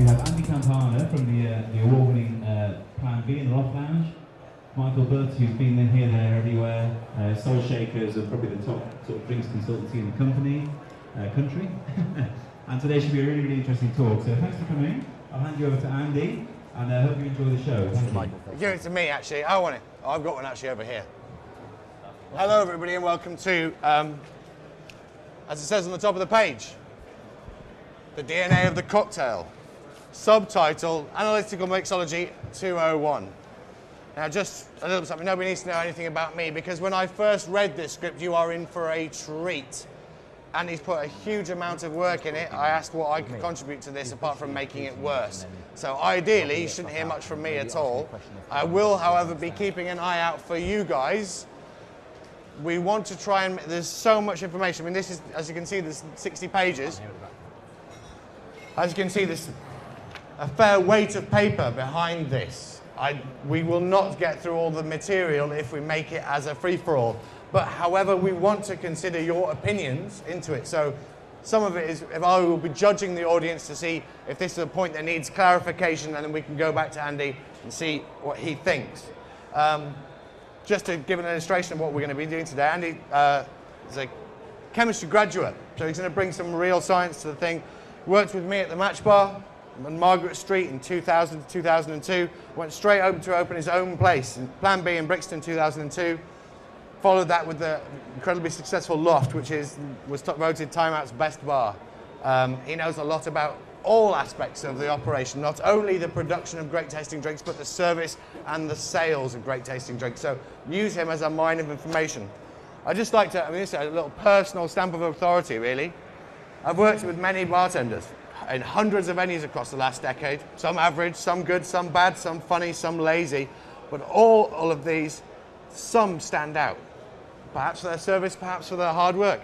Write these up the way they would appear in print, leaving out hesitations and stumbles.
We have Andy Campana from the award-winning Plan B in the Loft Lounge. Michael Butt, who's been here, there, everywhere. Soul Shakers are probably the top sort of drinks consultancy in the country. And today should be a really, really interesting talk. So thanks for coming. I'll hand you over to Andy, and I hope you enjoy the show. Thank you. Give it to me, actually. I want it. Oh, I've got one actually over here. Hello, everybody, and welcome to, as it says on the top of the page, The DNA of the Cocktail. Subtitle, Analytical Mixology 201. Now, just a little something. Nobody needs to know anything about me, because when I first read this script, you are in for a treat. And he's put a huge amount of work in it. I asked what I could contribute to this apart from making it worse. So ideally, you shouldn't hear much from me at all. I will, however, be keeping an eye out for you guys. We want to try and, there's so much information. I mean, this is, as you can see, there's 60 pages. As you can see, there's a fair weight of paper behind this. We will not get through all the material if we make it as a free-for-all. But however, we want to consider your opinions into it. So some of it is, if I will be judging the audience to see if this is a point that needs clarification, and then we can go back to Andy and see what he thinks. Just to give an illustration of what we're going to be doing today, Andy is a chemistry graduate, so he's going to bring some real science to the thing. Worked with me at the Match Bar on Margaret Street in 2000 to 2002. Went straight over to open his own place, Plan B in Brixton 2002. Followed that with the incredibly successful Loft, which was voted Time Out's best bar. He knows a lot about all aspects of the operation, not only the production of great tasting drinks, but the service and the sales of great tasting drinks. So use him as a mine of information. I'd just like to, this is a little personal stamp of authority, really. I've worked with many bartenders in hundreds of venues across the last decade. Some average, some good, some bad, some funny, some lazy. But all of these, some stand out. Perhaps for their service, perhaps for their hard work.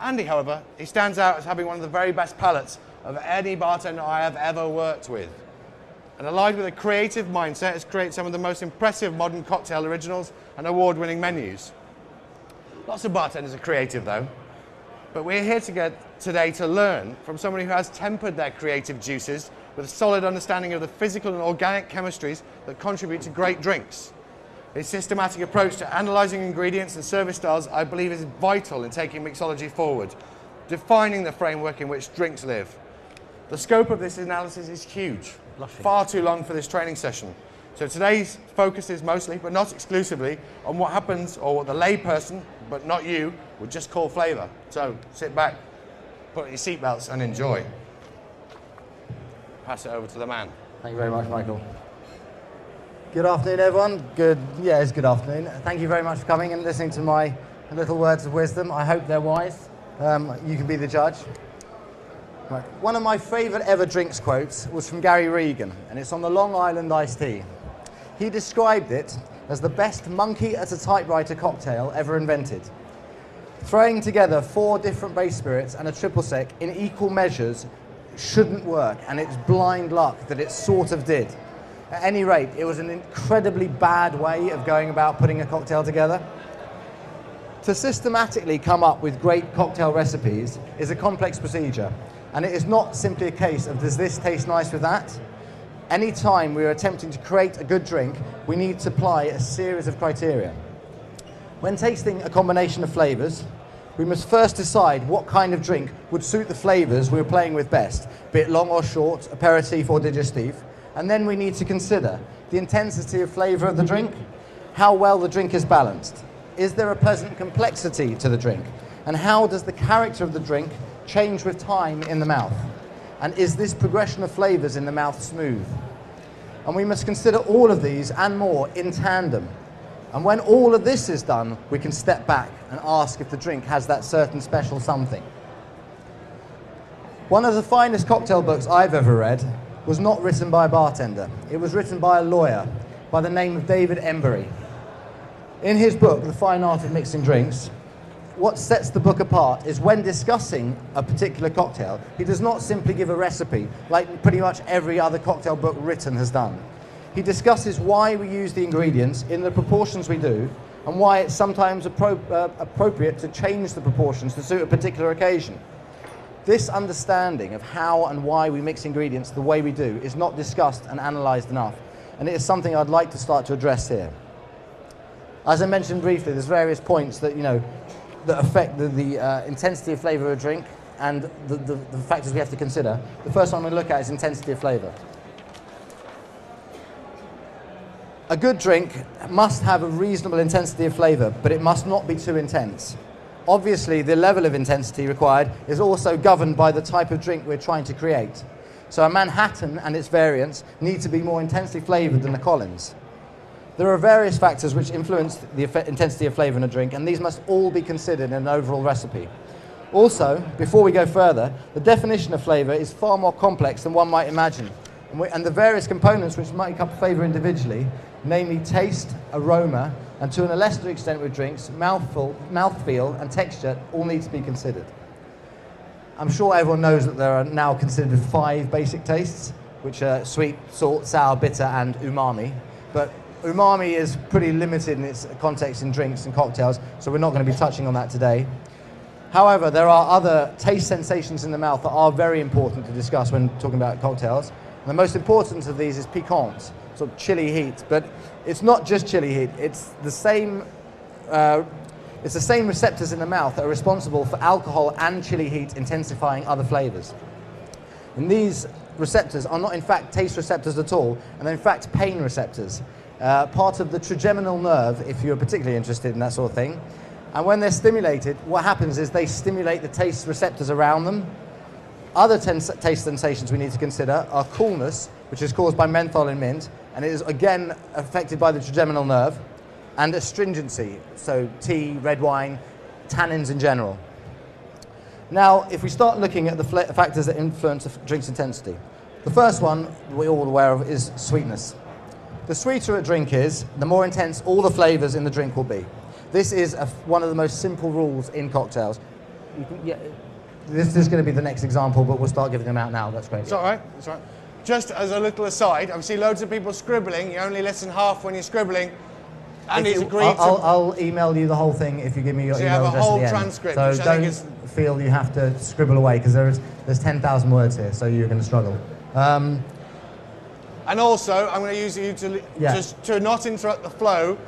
Andy, however, he stands out as having one of the very best palates of any bartender I have ever worked with. And allied with a creative mindset, has created some of the most impressive modern cocktail originals and award-winning menus. Lots of bartenders are creative, though. But we're here today to learn from someone who has tempered their creative juices with a solid understanding of the physical and organic chemistries that contribute to great drinks. His systematic approach to analysing ingredients and service styles, I believe, is vital in taking mixology forward, defining the framework in which drinks live. The scope of this analysis is huge, far too long for this training session. So today's focus is mostly, but not exclusively, on what happens, or what the layperson, but not you, would just call flavour. So sit back, put on your seatbelts and enjoy. Pass it over to the man. Thank you very much, Michael. Good afternoon, everyone. It's good afternoon. Thank you very much for coming and listening to my little words of wisdom. I hope they're wise. You can be the judge. Right. One of my favourite ever drinks quotes was from Gary Regan, and it's on the Long Island iced tea. He described it as the best monkey at a typewriter cocktail ever invented. Throwing together 4 different base spirits and a triple sec in equal measures shouldn't work, and it's blind luck that it sort of did. At any rate, it was an incredibly bad way of going about putting a cocktail together. To systematically come up with great cocktail recipes is a complex procedure, and it is not simply a case of does this taste nice with that? Any time we are attempting to create a good drink, we need to apply a series of criteria. When tasting a combination of flavours, we must first decide what kind of drink would suit the flavours we're playing with best, be it long or short, aperitif or digestif. And then we need to consider the intensity of flavour of the drink, how well the drink is balanced. Is there a pleasant complexity to the drink? And how does the character of the drink change with time in the mouth? And is this progression of flavours in the mouth smooth? And we must consider all of these and more in tandem. And when all of this is done, we can step back and ask if the drink has that certain special something. One of the finest cocktail books I've ever read was not written by a bartender. It was written by a lawyer by the name of David Embury. In his book, The Fine Art of Mixing Drinks, what sets the book apart is when discussing a particular cocktail, he does not simply give a recipe like pretty much every other cocktail book written has done. He discusses why we use the ingredients in the proportions we do and why it's sometimes appropriate to change the proportions to suit a particular occasion. This understanding of how and why we mix ingredients the way we do is not discussed and analysed enough, and it is something I'd like to start to address here. As I mentioned briefly, there's various points that, that affect the intensity of flavour of a drink and the factors we have to consider. The first one we look at is intensity of flavour. A good drink must have a reasonable intensity of flavour, but it must not be too intense. Obviously, the level of intensity required is also governed by the type of drink we're trying to create. So a Manhattan and its variants need to be more intensely flavoured than the Collins. There are various factors which influence the intensity of flavour in a drink, and these must all be considered in an overall recipe. Also, before we go further, the definition of flavour is far more complex than one might imagine, and the various components which make up flavour individually, namely taste, aroma, and to a lesser extent with drinks, mouthfeel and texture, all need to be considered. I'm sure everyone knows that there are now considered 5 basic tastes, which are sweet, salt, sour, bitter, and umami. But umami is pretty limited in its context in drinks and cocktails, so we're not going to be touching on that today. However, there are other taste sensations in the mouth that are very important to discuss when talking about cocktails. And the most important of these is piquant, sort of chili heat. But it's not just chili heat, it's the same receptors in the mouth that are responsible for alcohol and chili heat intensifying other flavors. And these receptors are not in fact taste receptors at all, and they're in fact pain receptors. Part of the trigeminal nerve, if you're particularly interested in that sort of thing. And when they're stimulated, what happens is they stimulate the taste receptors around them. Other taste sensations we need to consider are coolness, which is caused by menthol and mint, and it is again affected by the trigeminal nerve, and astringency, so tea, red wine, tannins in general. Now, if we start looking at the factors that influence a drink's intensity, the first one we're all aware of is sweetness. The sweeter a drink is, the more intense all the flavours in the drink will be. This is one of the most simple rules in cocktails. This is going to be the next example, but we'll start giving them out now. That's great. It's all right. It's all right. Just as a little aside, I see loads of people scribbling. You only listen half when you're scribbling. And it's agreed I'll email you the whole thing if you give me your email address at the end. So you have a whole transcript. So don't feel you have to scribble away, because there's 10,000 words here, so you're going to struggle. And also, I'm going to use you to not interrupt the flow.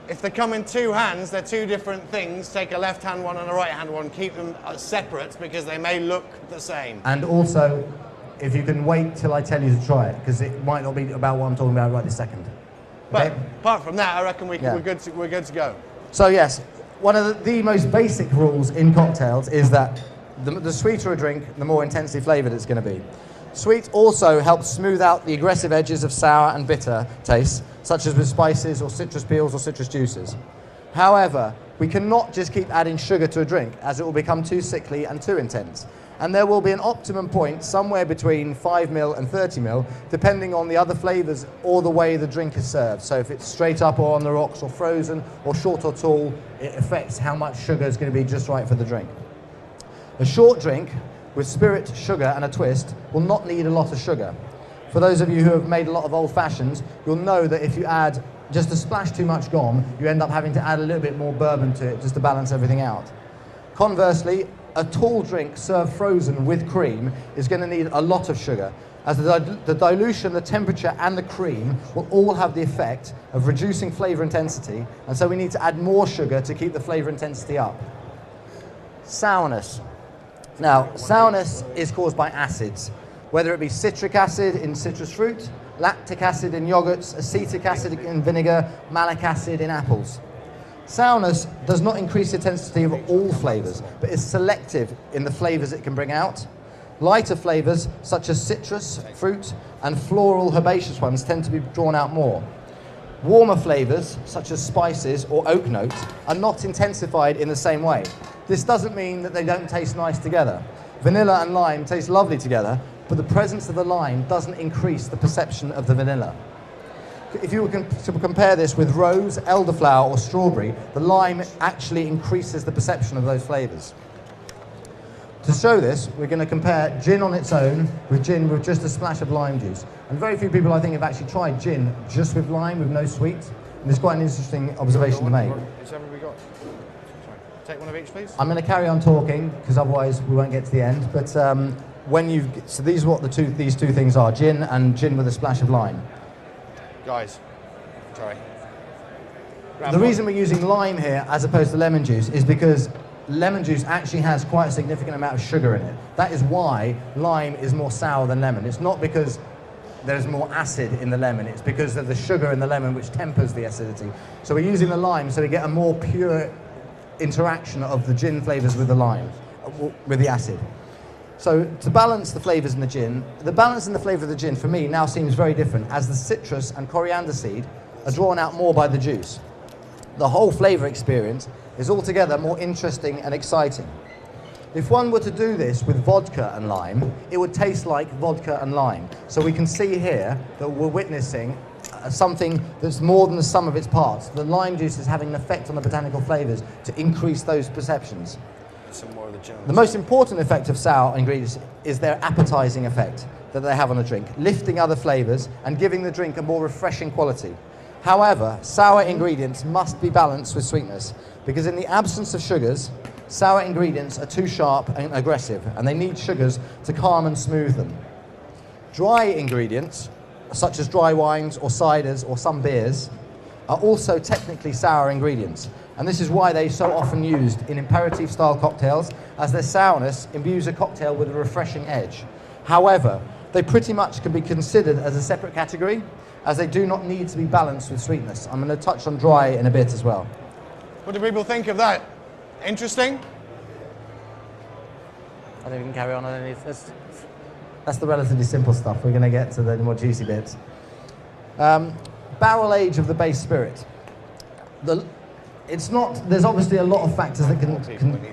If they come in 2 hands, they're 2 different things. Take a left-hand one and a right-hand one. Keep them separate because they may look the same. And also, if you can wait till I tell you to try it, because it might not be about what I'm talking about right this second. Okay? But apart from that, I reckon we're good to go. So yes, one of the most basic rules in cocktails is that the sweeter a drink, the more intensely flavoured it's going to be. Sweet also helps smooth out the aggressive edges of sour and bitter tastes, such as with spices or citrus peels or citrus juices. However, we cannot just keep adding sugar to a drink, as it will become too sickly and too intense. And there will be an optimum point somewhere between 5 ml and 30 ml, depending on the other flavours or the way the drink is served. So if it's straight up or on the rocks or frozen or short or tall, it affects how much sugar is going to be just right for the drink. A short drink with spirit, sugar and a twist will not need a lot of sugar. For those of you who have made a lot of old fashions, you'll know that if you add just a splash too much gom, you end up having to add a little bit more bourbon to it just to balance everything out. Conversely, a tall drink served frozen with cream is going to need a lot of sugar, as the dilution, the temperature and the cream will all have the effect of reducing flavour intensity, and so we need to add more sugar to keep the flavour intensity up. Sourness. Now, sourness is caused by acids, whether it be citric acid in citrus fruit, lactic acid in yogurts, acetic acid in vinegar, malic acid in apples. Sourness does not increase the intensity of all flavours, but is selective in the flavours it can bring out. Lighter flavours, such as citrus, fruit, and floral herbaceous ones, tend to be drawn out more. Warmer flavours, such as spices or oak notes, are not intensified in the same way. This doesn't mean that they don't taste nice together. Vanilla and lime taste lovely together, but the presence of the lime doesn't increase the perception of the vanilla. If you were to compare this with rose, elderflower, or strawberry, the lime actually increases the perception of those flavours. To show this, we're going to compare gin on its own with gin with just a splash of lime juice. And very few people, I think, have actually tried gin just with lime, with no sweet. And it's quite an interesting observation to make. take one of each, please? I'm going to carry on talking because otherwise we won't get to the end. But so these are what these two things are: gin and gin with a splash of lime. Guys, sorry. The reason we're using lime here as opposed to lemon juice is because lemon juice actually has quite a significant amount of sugar in it. That is why lime is more sour than lemon. It's not because there's more acid in the lemon, it's because of the sugar in the lemon which tempers the acidity. So we're using the lime so we get a more pure interaction of the gin flavours with the lime, with the acid. So to balance the flavours in the gin, the balance in the flavour of the gin for me now seems very different as the citrus and coriander seed are drawn out more by the juice. The whole flavour experience is altogether more interesting and exciting. If one were to do this with vodka and lime, it would taste like vodka and lime. So we can see here that we're witnessing something that's more than the sum of its parts. The lime juice is having an effect on the botanical flavours to increase those perceptions. Some more of the gin. The most important effect of sour ingredients is their appetizing effect that they have on a drink, lifting other flavours and giving the drink a more refreshing quality. However, sour ingredients must be balanced with sweetness because in the absence of sugars, sour ingredients are too sharp and aggressive and they need sugars to calm and smooth them. Dry ingredients, such as dry wines or ciders or some beers, are also technically sour ingredients. And this is why they're so often used in aperitif-style cocktails, as their sourness imbues a cocktail with a refreshing edge. However, they pretty much can be considered as a separate category, as they do not need to be balanced with sweetness. I'm going to touch on dry in a bit as well. What do people think of that? Interesting? I think we can carry on underneath this. That's the relatively simple stuff. We're going to get to the more juicy bits. Barrel age of the base spirit. There's obviously a lot of factors that can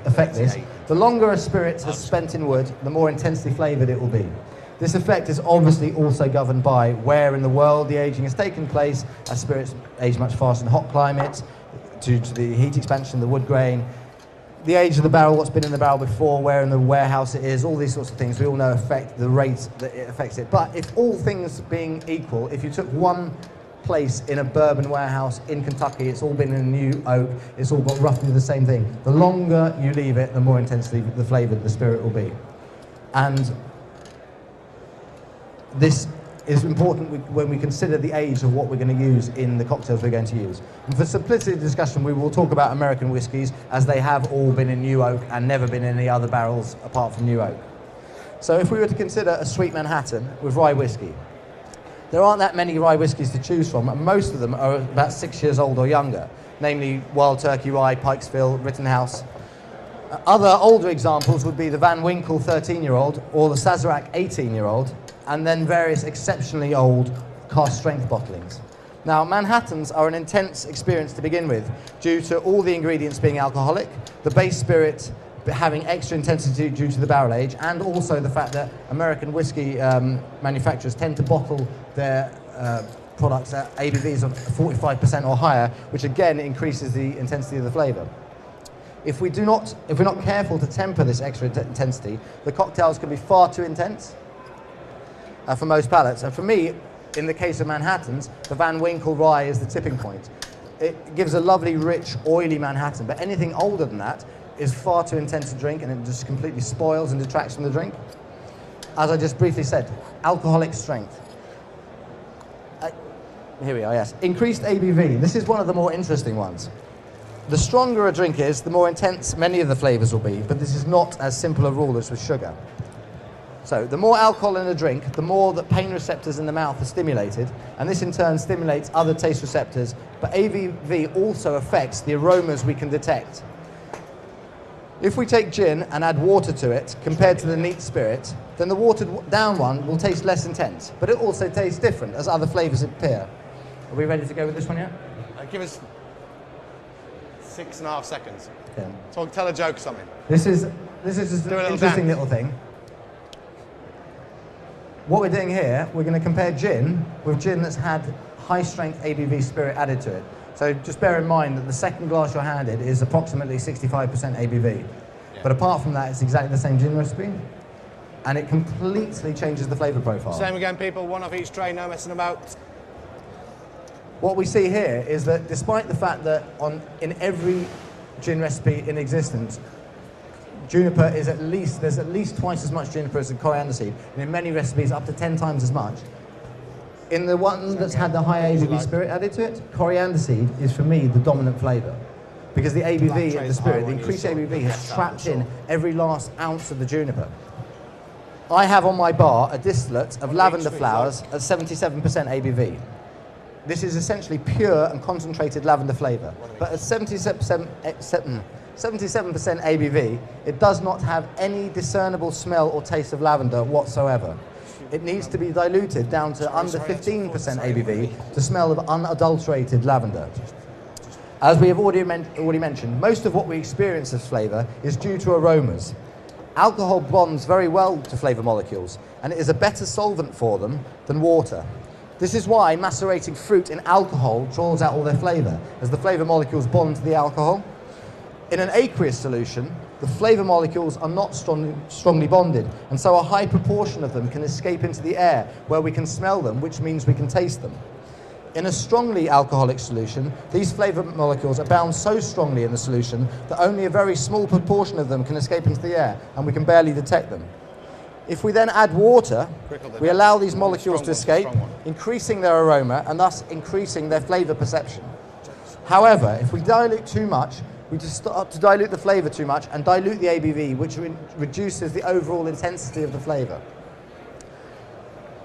affect this. The longer a spirit has spent in wood, the more intensely flavoured it will be. This effect is obviously also governed by where in the world the aging has taken place, as spirits age much faster in hot climates, due to the heat expansion of the wood grain, the age of the barrel, what's been in the barrel before, where in the warehouse it is, all these sorts of things we all know affect the rate that it affects it. But if all things being equal, if you took one place in a bourbon warehouse in Kentucky, it's all been in new oak, it's all got roughly the same thing. The longer you leave it, the more intensely the flavoured the spirit will be. And this is important when we consider the age of what we're going to use in the cocktails we're going to use. And for simplicity of discussion, we will talk about American whiskies as they have all been in new oak and never been in any other barrels apart from new oak. So if we were to consider a sweet Manhattan with rye whiskey, there aren't that many rye whiskies to choose from, and most of them are about 6 years old or younger, namely Wild Turkey Rye, Pikesville, Rittenhouse. Other older examples would be the Van Winkle 13-year-old or the Sazerac 18-year-old, and then various exceptionally old cask strength bottlings. Now, Manhattans are an intense experience to begin with, due to all the ingredients being alcoholic, the base spirit having extra intensity due to the barrel age, and also the fact that American whiskey manufacturers tend to bottle their products at ABVs of 45% or higher, which again increases the intensity of the flavour. If we're not careful to temper this extra intensity, the cocktails can be far too intense for most palates. And for me, in the case of Manhattans, the Van Winkle rye is the tipping point. It gives a lovely, rich, oily Manhattan, but anything older than that is far too intense to drink, and it just completely spoils and detracts from the drink. As I just briefly said, alcoholic strength. Here we are, yes. Increased ABV. This is one of the more interesting ones. The stronger a drink is, the more intense many of the flavours will be, but this is not as simple a rule as with sugar. So the more alcohol in a drink, the more that pain receptors in the mouth are stimulated, and this in turn stimulates other taste receptors, but ABV also affects the aromas we can detect. If we take gin and add water to it, compared to the neat spirit, then the watered down one will taste less intense, but it also tastes different as other flavours appear. Are we ready to go with this one yet? Give us 6.5 seconds. Yeah. Tell a joke or something. This is just an interesting little thing. What we're doing here, we're going to compare gin with gin that's had high-strength ABV spirit added to it. So just bear in mind that the second glass you're handed is approximately 65% ABV. Yeah. But apart from that, it's exactly the same gin recipe, and it completely changes the flavour profile. Same again, people. One off each tray, no messing about. What we see here is that despite the fact that in every gin recipe in existence. Juniper is there's at least twice as much juniper as the coriander seed, and in many recipes up to 10 times as much. In the one that's had the high ABV spirit added to it, coriander seed is for me the dominant flavour. Because the ABV of the spirit, the increased ABV has trapped in every last ounce of the juniper. I have on my bar a distillate of lavender flowers at 77% ABV. This is essentially pure and concentrated lavender flavour, but at 77% ABV, it does not have any discernible smell or taste of lavender whatsoever. It needs to be diluted down to under 15% ABV to smell of unadulterated lavender. As we have already mentioned, most of what we experience as flavour is due to aromas. Alcohol bonds very well to flavour molecules, and it is a better solvent for them than water. This is why macerating fruit in alcohol draws out all their flavour, as the flavour molecules bond to the alcohol. In an aqueous solution, the flavour molecules are not strongly bonded, and so a high proportion of them can escape into the air, where we can smell them, which means we can taste them. In a strongly alcoholic solution, these flavour molecules are bound so strongly in the solution that only a very small proportion of them can escape into the air, and we can barely detect them. If we then add water, we allow these molecules to escape, increasing their aroma and thus increasing their flavour perception. However, if we dilute too much, we just start to dilute the flavour too much and dilute the ABV, which reduces the overall intensity of the flavour.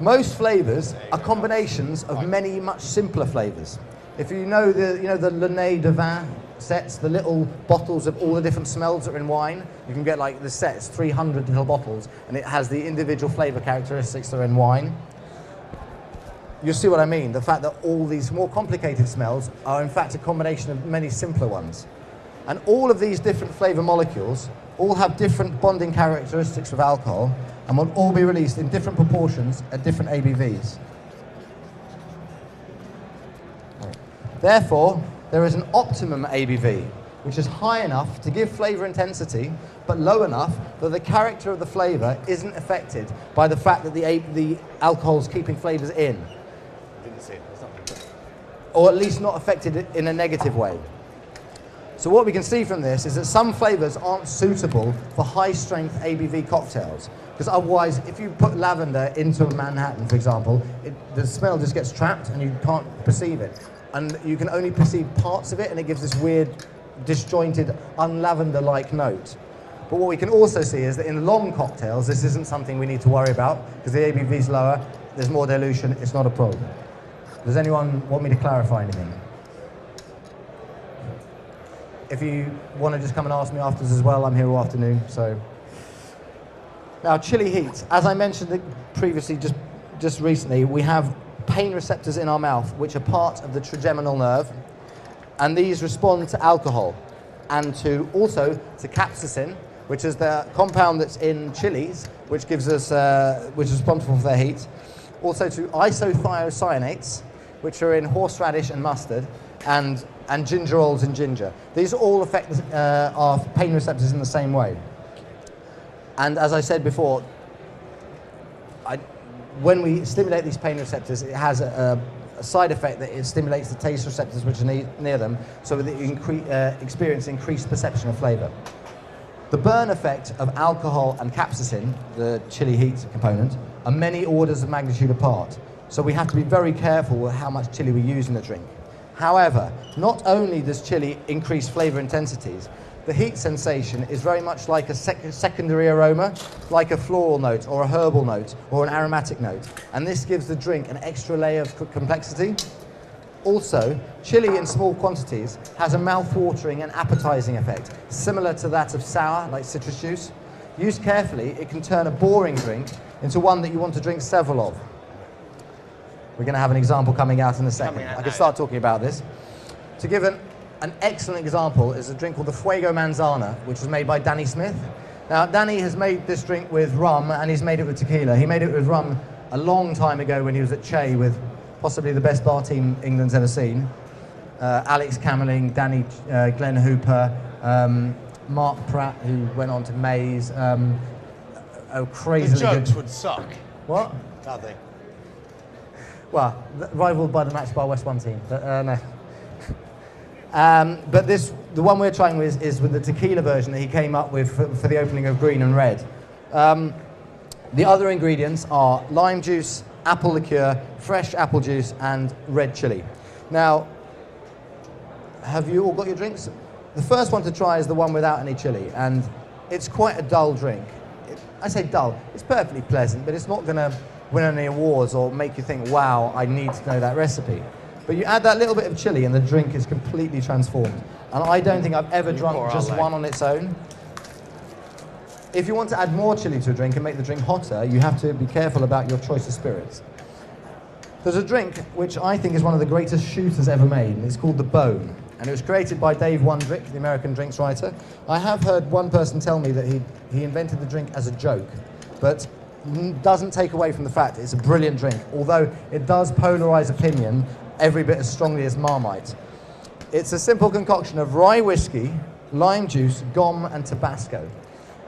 Most flavours are combinations of many much simpler flavours. If you know the L'Année de Vin sets, the little bottles of all the different smells that are in wine, you can get like the sets, 300 little bottles, and it has the individual flavour characteristics that are in wine. You'll see what I mean, the fact that all these more complicated smells are in fact a combination of many simpler ones. And all of these different flavour molecules all have different bonding characteristics with alcohol and will all be released in different proportions at different ABVs. Therefore, there is an optimum ABV, which is high enough to give flavour intensity, but low enough that the character of the flavour isn't affected by the fact that the alcohol is keeping flavours in. Didn't see it. It's not good. Or at least not affected in a negative way. So what we can see from this is that some flavours aren't suitable for high-strength ABV cocktails, because otherwise, if you put lavender into a Manhattan, for example, the smell just gets trapped and you can't perceive it. And you can only perceive parts of it, and it gives this weird, disjointed, unlavender-like note. But what we can also see is that in long cocktails, this isn't something we need to worry about, because the ABV is lower, there's more dilution, it's not a problem. Does anyone want me to clarify anything? If you want to just come and ask me afterwards as well, I'm here all afternoon, so. Now, chili heat. As I mentioned previously, just recently, we have pain receptors in our mouth, which are part of the trigeminal nerve, and these respond to alcohol, and also to capsaicin, which is the compound that's in chilies, which gives us, which is responsible for their heat. Also to isothiocyanates, which are in horseradish and mustard, and gingerols in ginger. These all affect our pain receptors in the same way. And as I said before, when we stimulate these pain receptors, it has a side effect that it stimulates the taste receptors which are near them, so that you experience increased perception of flavour. The burn effect of alcohol and capsaicin, the chili heat component, are many orders of magnitude apart. So we have to be very careful with how much chili we use in the drink. However, not only does chili increase flavour intensities, the heat sensation is very much like a secondary aroma, like a floral note or a herbal note or an aromatic note. And this gives the drink an extra layer of complexity. Also, chili in small quantities has a mouth-watering and appetizing effect, similar to that of sour, like citrus juice. Used carefully, it can turn a boring drink into one that you want to drink several of. We're going to have an example coming out in a second. I can start talking about this. To give an excellent example is a drink called the Fuego Manzana, which was made by Danny Smith. Now, Danny has made this drink with rum, and he's made it with tequila. He made it with rum a long time ago when he was at Che with possibly the best bar team England's ever seen. Alex Camerling, Glenn Hooper, Mark Pratt, who went on to Maze. Crazily The jokes good. would suck. What? Nothing. Well, rivaled by the Match Bar West 1 team, but no. But the one we're trying with is with the tequila version that he came up with for the opening of Green and Red. The other ingredients are lime juice, apple liqueur, fresh apple juice, and red chili. Now, have you all got your drinks? The first one to try is the one without any chili, and it's quite a dull drink. I say dull, it's perfectly pleasant, but it's not going to win any awards or make you think, wow, I need to know that recipe. But you add that little bit of chili and the drink is completely transformed. And I don't think I've ever drunk just one on its own. If you want to add more chili to a drink and make the drink hotter, you have to be careful about your choice of spirits. There's a drink which I think is one of the greatest shooters ever made, and it's called the Bone. And it was created by Dave Wondrich, the American drinks writer. I have heard one person tell me that he invented the drink as a joke, but doesn't take away from the fact it's a brilliant drink, although it does polarize opinion every bit as strongly as Marmite. It's a simple concoction of rye whiskey, lime juice, gum, and Tabasco.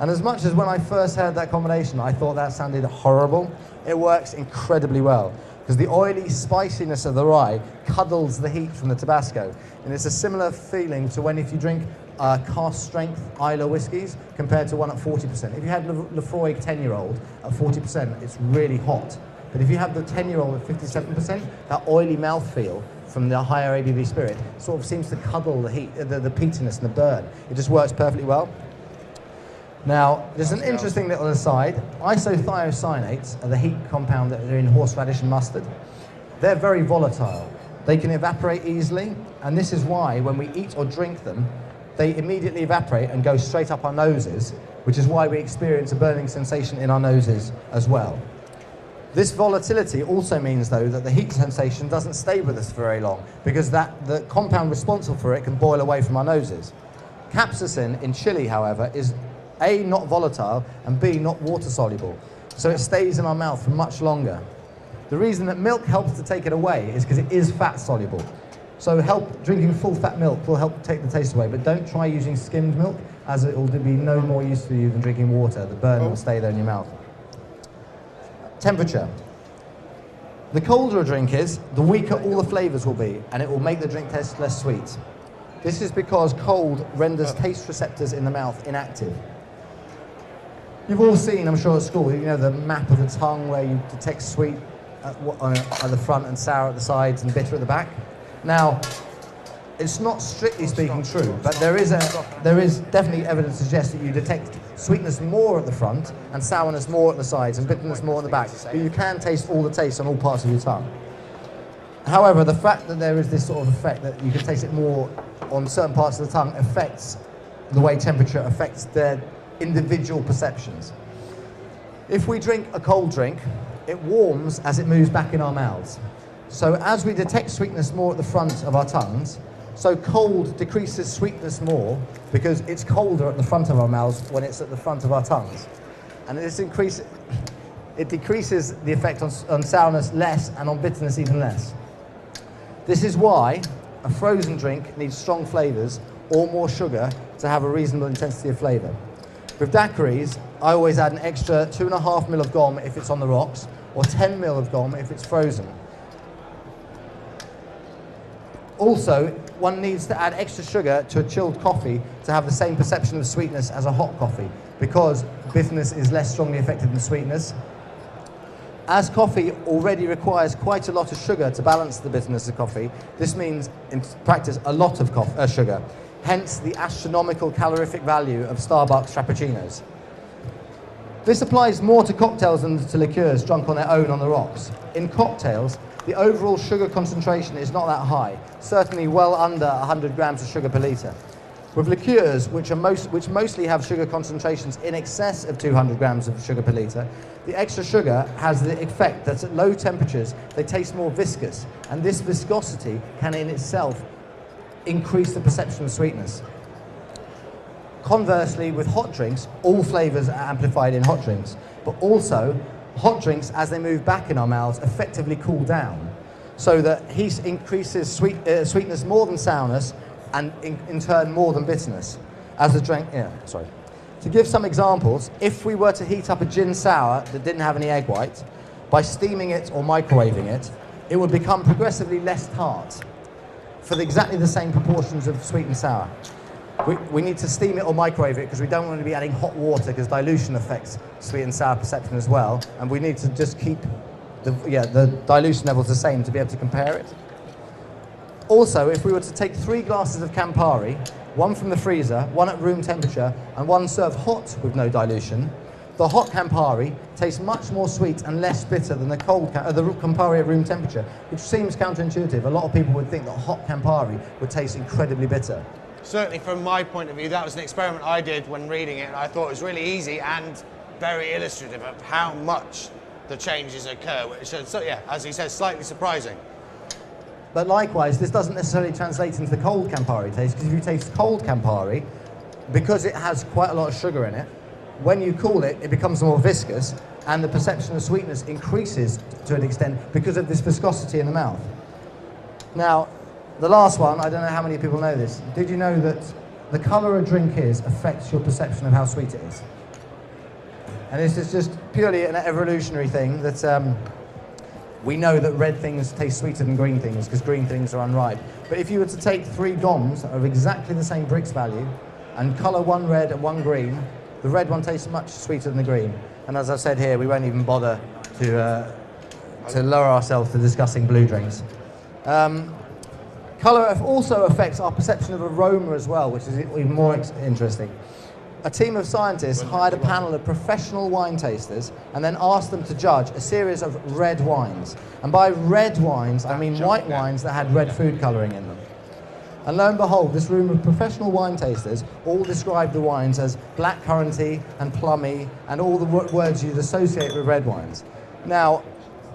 And as much as when I first heard that combination, I thought that sounded horrible, it works incredibly well, because the oily spiciness of the rye cuddles the heat from the Tabasco. And it's a similar feeling to when if you drink cask strength Islay whiskies compared to one at 40%. If you had Lefroy 10-year-old at 40%, it's really hot. But if you have the 10-year-old at 57%, that oily mouthfeel from the higher ABV spirit sort of seems to cuddle the heat, the peatiness and the burn. It just works perfectly well. Now, there's an interesting little aside. Isothiocyanates are the heat compound that are in horseradish and mustard. They're very volatile. They can evaporate easily, and this is why when we eat or drink them, they immediately evaporate and go straight up our noses, which is why we experience a burning sensation in our noses as well. This volatility also means, though, that the heat sensation doesn't stay with us for very long, because the compound responsible for it can boil away from our noses. Capsaicin in chili, however, is A, not volatile, and B, not water-soluble, so it stays in our mouth for much longer. The reason that milk helps to take it away is because it is fat-soluble. So drinking full-fat milk will help take the taste away, but don't try using skimmed milk, as it will be no more use to you than drinking water. The burn will stay there in your mouth. Temperature. The colder a drink is, the weaker all the flavours will be, and it will make the drink taste less sweet. This is because cold renders taste receptors in the mouth inactive. You've all seen, I'm sure at school, you know, the map of the tongue where you detect sweet at the front and sour at the sides and bitter at the back. Now, it's not strictly speaking true, but there is definitely evidence to suggest that you detect sweetness more at the front and sourness more at the sides and bitterness more at the back. But you can taste all the taste on all parts of your tongue. However, the fact that there is this sort of effect that you can taste it more on certain parts of the tongue affects the way temperature affects their individual perceptions. If we drink a cold drink, it warms as it moves back in our mouths. So as we detect sweetness more at the front of our tongues, so cold decreases sweetness more because it's colder at the front of our mouths when it's at the front of our tongues. And it decreases the effect on sourness less and on bitterness even less. This is why a frozen drink needs strong flavours or more sugar to have a reasonable intensity of flavour. With daiquiris, I always add an extra 2.5 ml of gom if it's on the rocks, or 10 ml of gom if it's frozen. Also, one needs to add extra sugar to a chilled coffee to have the same perception of sweetness as a hot coffee, because bitterness is less strongly affected than sweetness. As coffee already requires quite a lot of sugar to balance the bitterness of coffee, this means, in practice, a lot of sugar. Hence the astronomical calorific value of Starbucks Frappuccinos. This applies more to cocktails than to liqueurs drunk on their own on the rocks. In cocktails, the overall sugar concentration is not that high, certainly well under 100 grams of sugar per litre. With liqueurs, which mostly have sugar concentrations in excess of 200 grams of sugar per litre, the extra sugar has the effect that at low temperatures they taste more viscous, and this viscosity can in itself increase the perception of sweetness. Conversely, with hot drinks, all flavours are amplified in hot drinks, but also hot drinks, as they move back in our mouths, effectively cool down, so that heat increases sweetness more than sourness, and in turn more than bitterness. As the drink, To give some examples, if we were to heat up a gin sour that didn't have any egg white, by steaming it or microwaving it, it would become progressively less tart. for exactly the same proportions of sweet and sour. We need to steam it or microwave it because we don't want to be adding hot water because dilution affects sweet and sour perception as well. And we need to just keep the dilution levels the same to be able to compare it. Also, if we were to take 3 glasses of Campari, 1 from the freezer, 1 at room temperature, and 1 served hot with no dilution, the hot Campari tastes much more sweet and less bitter than the Campari at room temperature, which seems counterintuitive. A lot of people would think that hot Campari would taste incredibly bitter. Certainly from my point of view, that was an experiment I did when reading it, and I thought it was really easy and very illustrative of how much the changes occur, which is, so yeah, as he says, slightly surprising. But likewise, this doesn't necessarily translate into the cold Campari taste, because if you taste cold Campari, because it has quite a lot of sugar in it, when you cool it, it becomes more viscous, and the perception of sweetness increases to an extent because of this viscosity in the mouth. Now, the last one, I don't know how many people know this. Did you know that the colour a drink is affects your perception of how sweet it is? And this is just purely an evolutionary thing that we know that red things taste sweeter than green things because green things are unripe. But if you were to take 3 DOMs of exactly the same Brix value and colour 1 red and 1 green, the red one tastes much sweeter than the green. And as I've said here, we won't even bother to lower ourselves to discussing blue drinks. Colour also affects our perception of aroma as well, which is even more interesting. A team of scientists hired a panel of professional wine tasters and then asked them to judge a series of red wines. And by red wines, I mean white wines that had red food colouring in them. And lo and behold, this room of professional wine tasters all described the wines as blackcurranty and plummy and all the words you'd associate with red wines. Now,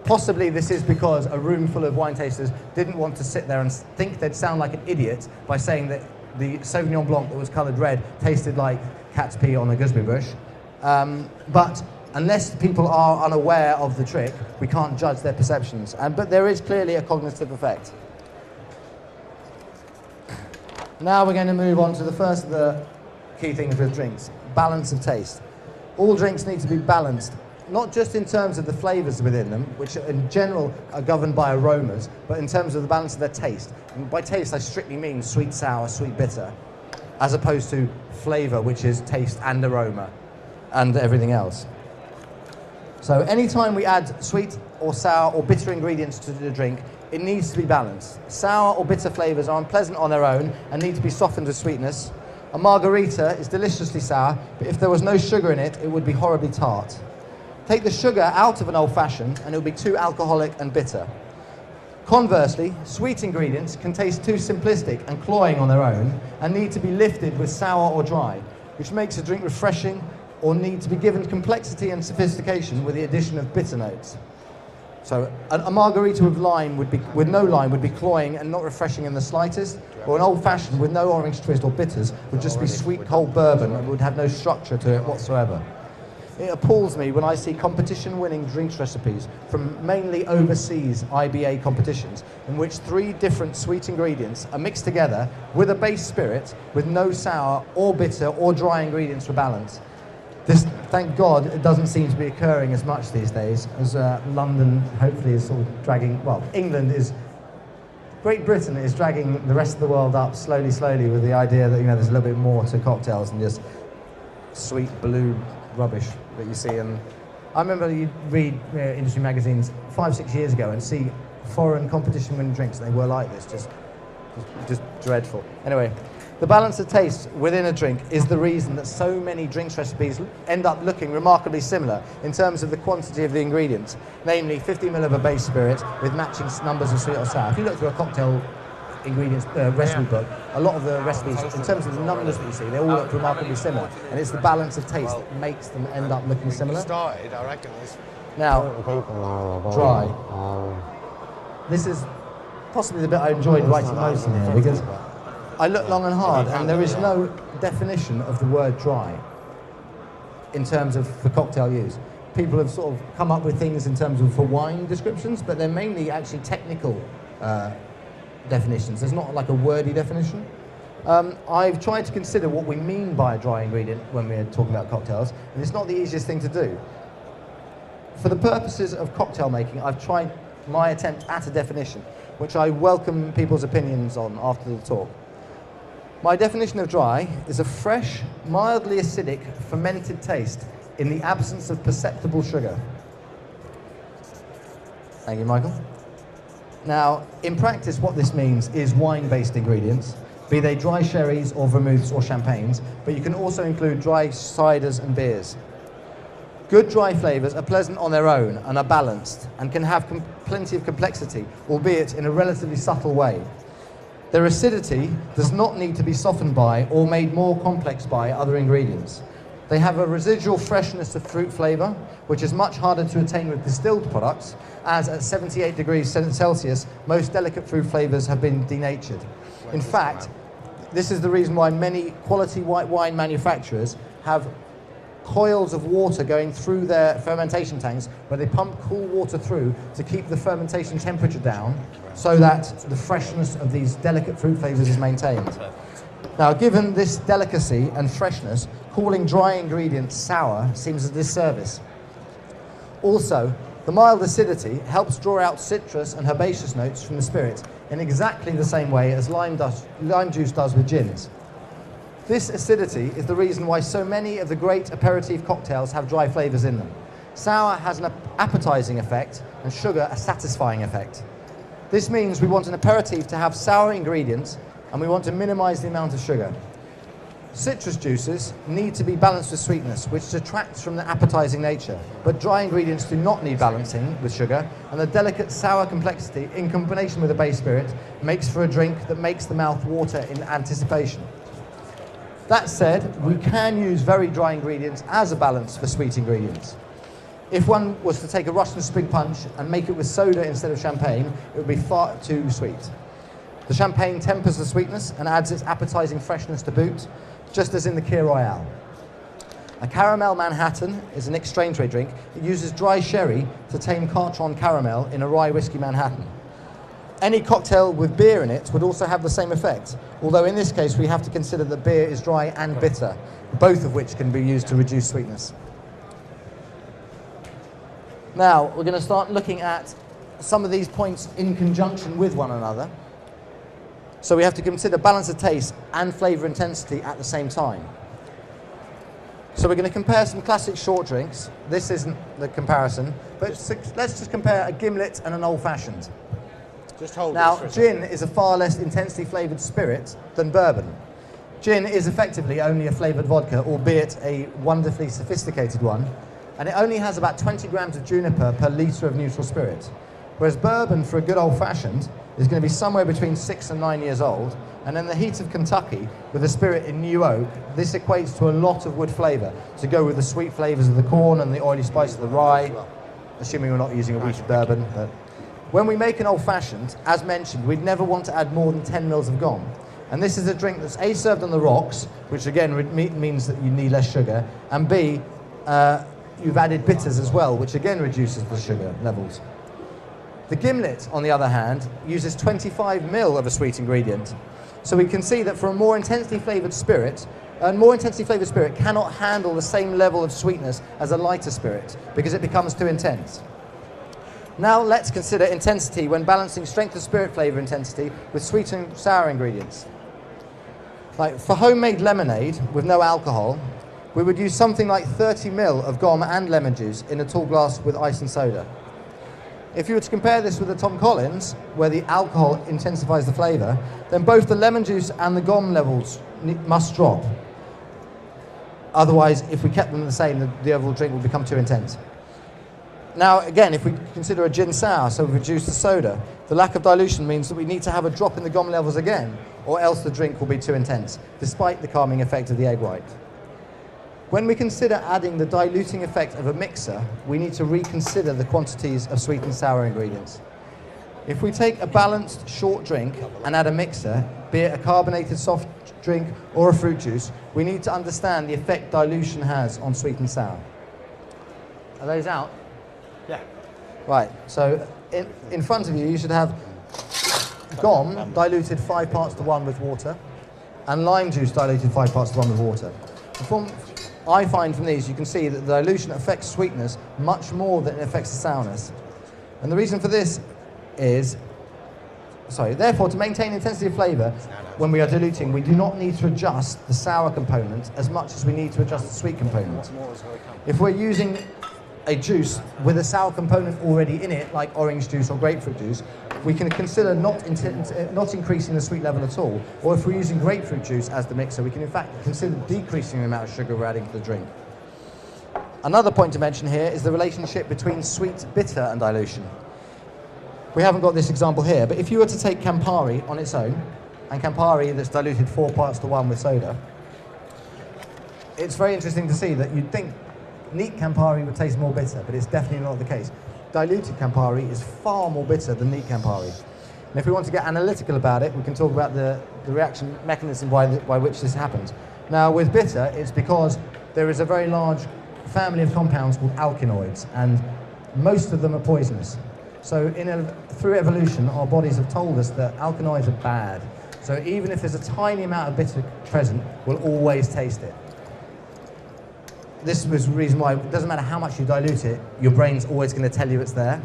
possibly this is because a room full of wine tasters didn't want to sit there and think they'd sound like an idiot by saying that the Sauvignon Blanc that was coloured red tasted like cat's pee on a gooseberry bush. But unless people are unaware of the trick, we can't judge their perceptions. But there is clearly a cognitive effect. Now we're going to move on to the first of the key things with drinks, balance of taste. All drinks need to be balanced, not just in terms of the flavours within them, which in general are governed by aromas, but in terms of the balance of their taste. And by taste, I strictly mean sweet, sour, sweet, bitter, as opposed to flavour, which is taste and aroma, and everything else. So anytime we add sweet or sour or bitter ingredients to the drink, it needs to be balanced. Sour or bitter flavours are unpleasant on their own and need to be softened with sweetness. A margarita is deliciously sour, but if there was no sugar in it, it would be horribly tart. Take the sugar out of an old-fashioned and it will be too alcoholic and bitter. Conversely, sweet ingredients can taste too simplistic and cloying on their own and need to be lifted with sour or dry, which makes a drink refreshing or need to be given complexity and sophistication with the addition of bitter notes. So a margarita with no lime would be cloying and not refreshing in the slightest, or an old-fashioned with no orange twist or bitters would just be sweet cold bourbon and would have no structure to it whatsoever. It appalls me when I see competition-winning drinks recipes from mainly overseas IBA competitions in which 3 different sweet ingredients are mixed together with a base spirit with no sour or bitter or dry ingredients for balance. This, thank God, it doesn't seem to be occurring as much these days, as London hopefully is sort of dragging, well, Great Britain is dragging the rest of the world up slowly with the idea that, there's a little bit more to cocktails than just sweet blue rubbish that you see. And I remember you'd read industry magazines 5-6 years ago and see foreign competition-winning drinks, and they were like this, just dreadful. Anyway, the balance of taste within a drink is the reason that so many drinks recipes end up looking remarkably similar in terms of the quantity of the ingredients, namely 50 ml of a base spirit with matching numbers of sweet or sour. If you look through a cocktail ingredients recipe book, a lot of the recipes, in terms of the numbers that you see, they all look remarkably similar, and it's the balance of taste that makes them end up looking similar. Started, I reckon. Now, dry. This is possibly the bit I enjoyed writing most in here, because I looked long and hard, and there is no definition of the word dry in terms of for cocktail use. People have sort of come up with things in terms of for wine descriptions, but they're mainly actually technical definitions. There's not like a wordy definition. I've tried to consider what we mean by a dry ingredient when we're talking about cocktails, and it's not the easiest thing to do. For the purposes of cocktail making, I've tried my attempt at a definition. which I welcome people's opinions on after the talk. My definition of dry is a fresh, mildly acidic, fermented taste in the absence of perceptible sugar. Thank you, Michael. Now, in practice, what this means is wine-based ingredients, be they dry sherries or vermouths or champagnes, but you can also include dry ciders and beers. Good dry flavours are pleasant on their own and are balanced and can have plenty of complexity, albeit in a relatively subtle way. Their acidity does not need to be softened by or made more complex by other ingredients. They have a residual freshness of fruit flavour, which is much harder to attain with distilled products, as at 78 degrees Celsius, most delicate fruit flavours have been denatured. In fact, this is the reason why many quality white wine manufacturers have coils of water going through their fermentation tanks where they pump cool water through to keep the fermentation temperature down so that the freshness of these delicate fruit flavours is maintained. Now, given this delicacy and freshness, calling dry ingredients sour seems a disservice. Also, the mild acidity helps draw out citrus and herbaceous notes from the spirit in exactly the same way as lime juice does with gins. This acidity is the reason why so many of the great aperitif cocktails have dry flavours in them. Sour has an appetizing effect and sugar a satisfying effect. This means we want an aperitif to have sour ingredients and we want to minimize the amount of sugar. Citrus juices need to be balanced with sweetness, which detracts from the appetizing nature, but dry ingredients do not need balancing with sugar, and the delicate sour complexity in combination with a base spirit makes for a drink that makes the mouth water in anticipation. That said, we can use very dry ingredients as a balance for sweet ingredients. If one was to take a Russian spring punch and make it with soda instead of champagne, it would be far too sweet. The champagne tempers the sweetness and adds its appetizing freshness to boot, just as in the Kir Royale. A caramel Manhattan is an exchange-rate drink that uses dry sherry to tame Cartron caramel in a rye whiskey Manhattan. Any cocktail with beer in it would also have the same effect, although in this case we have to consider that beer is dry and bitter, both of which can be used to reduce sweetness. Now, we're going to start looking at some of these points in conjunction with one another. So we have to consider balance of taste and flavour intensity at the same time. So we're going to compare some classic short drinks. This isn't the comparison, but let's just compare a gimlet and an old-fashioned. Just hold Now, this for a second. gin is a far less intensely flavoured spirit than bourbon. Gin is effectively only a flavoured vodka, albeit a wonderfully sophisticated one, and it only has about 20 grams of juniper per litre of neutral spirit. Whereas bourbon, for a good old-fashioned, is going to be somewhere between 6 and 9 years old, and in the heat of Kentucky, with a spirit in new oak, this equates to a lot of wood flavour to go with the sweet flavours of the corn and the oily spice of the rye, assuming we're not using a wheat bourbon. But when we make an old-fashioned, as mentioned, we'd never want to add more than 10 mils of gom. And this is a drink that's A, served on the rocks, which again means that you need less sugar, and B, you've added bitters as well, which again reduces the sugar levels. The gimlet, on the other hand, uses 25 ml of a sweet ingredient. So we can see that for a more intensely flavoured spirit, cannot handle the same level of sweetness as a lighter spirit because it becomes too intense. Now let's consider intensity when balancing strength of spirit flavour intensity with sweet and sour ingredients. Like for homemade lemonade with no alcohol, we would use something like 30 ml of gom and lemon juice in a tall glass with ice and soda. If you were to compare this with the Tom Collins, where the alcohol intensifies the flavour, then both the lemon juice and the gom levels must drop. Otherwise, if we kept them the same, the overall drink would become too intense. Now, again, if we consider a gin sour, so we reduce the soda, the lack of dilution means that we need to have a drop in the gom levels again, or else the drink will be too intense, despite the calming effect of the egg white. When we consider adding the diluting effect of a mixer, we need to reconsider the quantities of sweet and sour ingredients. If we take a balanced short drink and add a mixer, be it a carbonated soft drink or a fruit juice, we need to understand the effect dilution has on sweet and sour. Are those out? Yeah. Right, so in front of you, you should have gom diluted 5 parts to 1 with water and lime juice diluted 5 parts to 1 with water. I find from these you can see that the dilution affects sweetness much more than it affects the sourness. And the reason for this is Therefore, to maintain intensity of flavour, when we are diluting, we do not need to adjust the sour component as much as we need to adjust the sweet component. If we're using a juice with a sour component already in it, like orange juice or grapefruit juice, we can consider not increasing the sweet level at all. Or if we're using grapefruit juice as the mixer, we can in fact consider decreasing the amount of sugar we're adding to the drink. Another point to mention here is the relationship between sweet, bitter and dilution. We haven't got this example here, but if you were to take Campari on its own, and Campari that's diluted 4 parts to 1 with soda, it's very interesting to see that you'd think neat Campari would taste more bitter, but it's definitely not the case. Diluted Campari is far more bitter than neat Campari. And if we want to get analytical about it, we can talk about the reaction mechanism by which this happens. Now, with bitter, it's because there is a very large family of compounds called alkaloids, and most of them are poisonous. So through evolution, our bodies have told us that alkaloids are bad. So even if there's a tiny amount of bitter present, we'll always taste it. This was the reason why it doesn't matter how much you dilute it, your brain's always going to tell you it's there.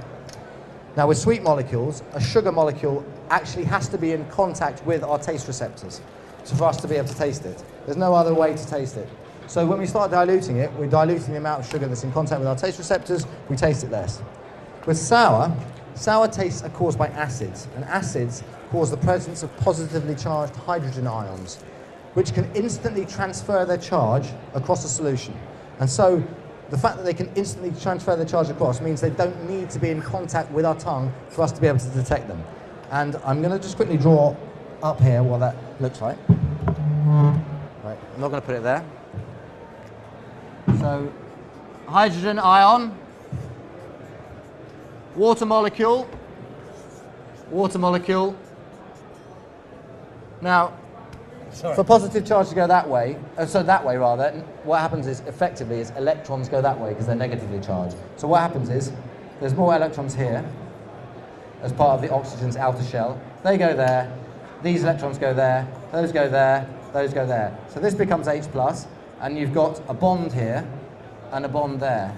Now with sweet molecules, a sugar molecule actually has to be in contact with our taste receptors for us to be able to taste it. There's no other way to taste it. So when we start diluting it, we're diluting the amount of sugar that's in contact with our taste receptors, we taste it less. With sour tastes are caused by acids, and acids cause the presence of positively charged hydrogen ions, which can instantly transfer their charge across a solution. And so the fact that they can instantly transfer their charge across means they don't need to be in contact with our tongue for us to be able to detect them. And I'm going to just quickly draw up here what that looks like. Right, I'm not going to put it there. So, hydrogen ion, water molecule. Now, for positive charge to go that way, what happens is, effectively, is electrons go that way because they're negatively charged. So what happens is, there's more electrons here as part of the oxygen's outer shell. They go there, these electrons go there, those go there, those go there. So this becomes H+, and you've got a bond here and a bond there.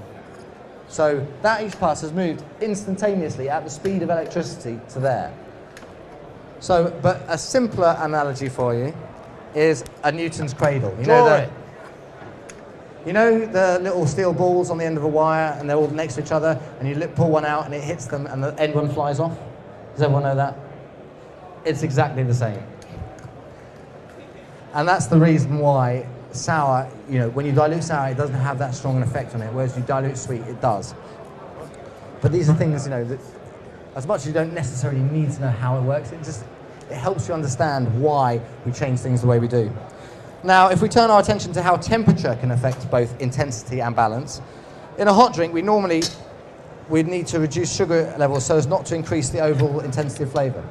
So that H+ has moved instantaneously at the speed of electricity to there. So, but a simpler analogy for you is a Newton's cradle. You know the little steel balls on the end of a wire, and they're all next to each other, and you pull one out and it hits them and the end one flies off? Does everyone know that? It's exactly the same. And that's the reason why sour, when you dilute sour, it doesn't have that strong an effect on it, whereas you dilute sweet, it does. But these are things, that as much as you don't necessarily need to know how it works, it helps you understand why we change things the way we do. Now, if we turn our attention to how temperature can affect both intensity and balance, in a hot drink, we'd need to reduce sugar levels so as not to increase the overall intensity of flavour.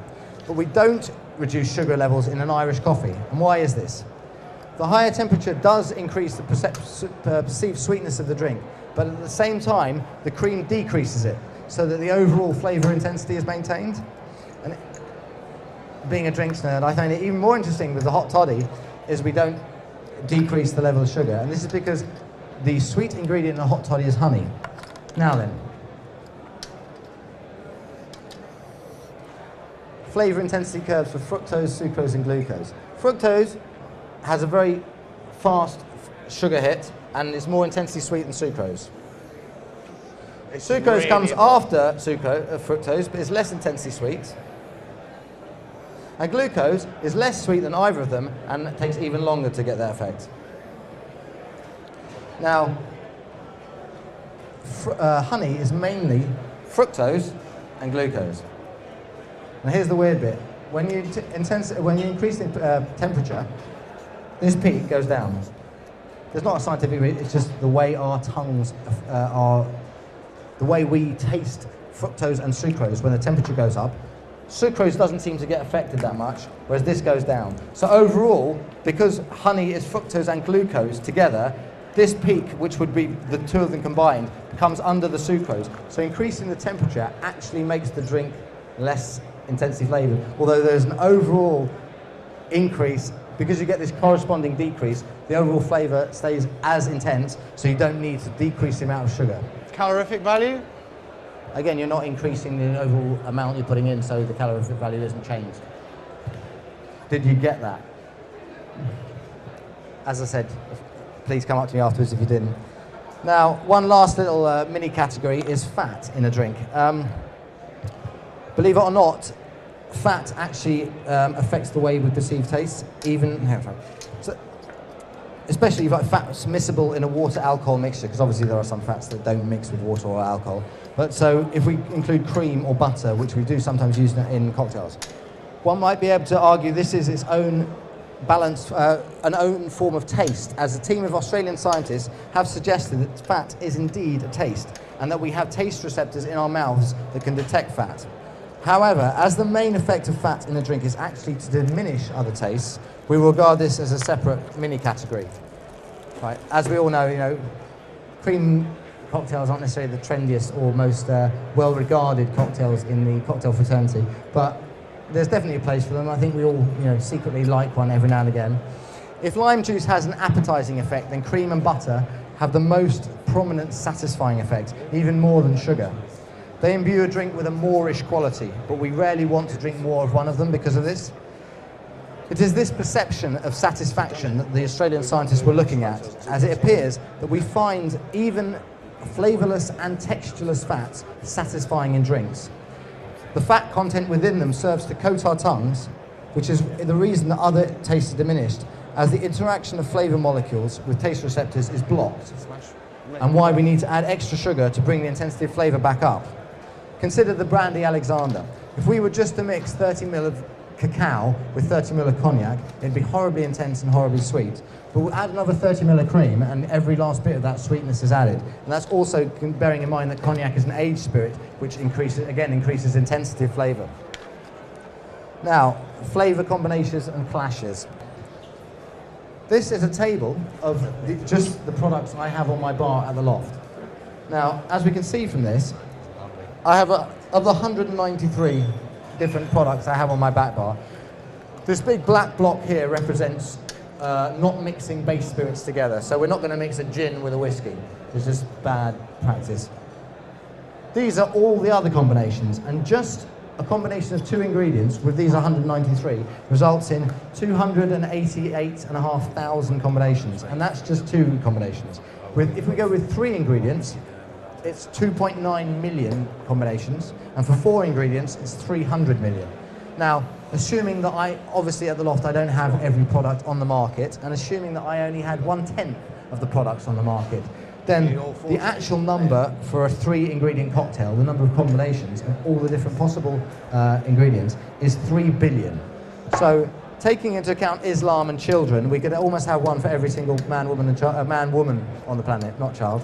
But we don't reduce sugar levels in an Irish coffee. And why is this? The higher temperature does increase the perceived sweetness of the drink, but at the same time, the cream decreases it, so that the overall flavour intensity is maintained. And being a drinks nerd, I find it even more interesting with the hot toddy is we don't decrease the level of sugar. And this is because the sweet ingredient in a hot toddy is honey. Now then, flavour intensity curves for fructose, sucrose and glucose. Fructose has a very fast sugar hit and is more intensely sweet than sucrose. Sucrose comes after fructose, but is less intensely sweet. And glucose is less sweet than either of them, and it takes even longer to get that effect. Now, honey is mainly fructose and glucose. And here's the weird bit. When you increase the temperature, this peak goes down. There's not a scientific reason, it's just the way our tongues the way we taste fructose and sucrose when the temperature goes up. Sucrose doesn't seem to get affected that much, whereas this goes down. So overall, because honey is fructose and glucose together, this peak, which would be the two of them combined, comes under the sucrose. So increasing the temperature actually makes the drink less intensely flavoured, although there's an overall increase. Because you get this corresponding decrease, the overall flavour stays as intense, so you don't need to decrease the amount of sugar. Calorific value? Again, you're not increasing the overall amount you're putting in, so the calorific value isn't changed. Did you get that? As I said, please come up to me afterwards if you didn't. Now, one last little mini category is fat in a drink. Believe it or not, fat actually affects the way we perceive taste, especially if fat's miscible in a water-alcohol mixture, because obviously there are some fats that don't mix with water or alcohol. But so if we include cream or butter, which we do sometimes use in cocktails, one might be able to argue this is its own balanced, an own form of taste, as a team of Australian scientists have suggested that fat is indeed a taste, and that we have taste receptors in our mouths that can detect fat. However, as the main effect of fat in a drink is actually to diminish other tastes, we will regard this as a separate mini category. Right? As we all know, cream cocktails aren't necessarily the trendiest or most well-regarded cocktails in the cocktail fraternity, but there's definitely a place for them. I think we all, secretly like one every now and again. If lime juice has an appetizing effect, then cream and butter have the most prominent satisfying effect, even more than sugar. They imbue a drink with a moreish quality, but we rarely want to drink more of one of them because of this. It is this perception of satisfaction that the Australian scientists were looking at, as it appears that we find even flavourless and textureless fats satisfying in drinks. The fat content within them serves to coat our tongues, which is the reason that other tastes are diminished, as the interaction of flavour molecules with taste receptors is blocked, and why we need to add extra sugar to bring the intensity of flavour back up. Consider the brandy Alexander. If we were just to mix 30 ml of cacao with 30 ml of cognac, it'd be horribly intense and horribly sweet. But we'll add another 30 ml of cream, and every last bit of that sweetness is added. And that's also bearing in mind that cognac is an aged spirit, which increases intensity of flavour. Now, flavour combinations and clashes. This is a table of just the products I have on my bar at the loft. Now, as we can see from this, I have of the 193 different products I have on my back bar, this big black block here represents not mixing base spirits together. So we're not going to mix a gin with a whiskey. It's just bad practice. These are all the other combinations, and just a combination of 2 ingredients with these 193 results in 288,500 combinations, and that's just 2 combinations. If we go with 3 ingredients, it's 2.9 million combinations, and for 4 ingredients, it's 300 million. Now, assuming that obviously at the loft I don't have every product on the market, and assuming that I only had 1/10 of the products on the market, then the actual number for a 3-ingredient cocktail, the number of combinations of all the different possible ingredients, is 3 billion. So, taking into account Islam and children, we could almost have one for every single man, woman, on the planet, not child.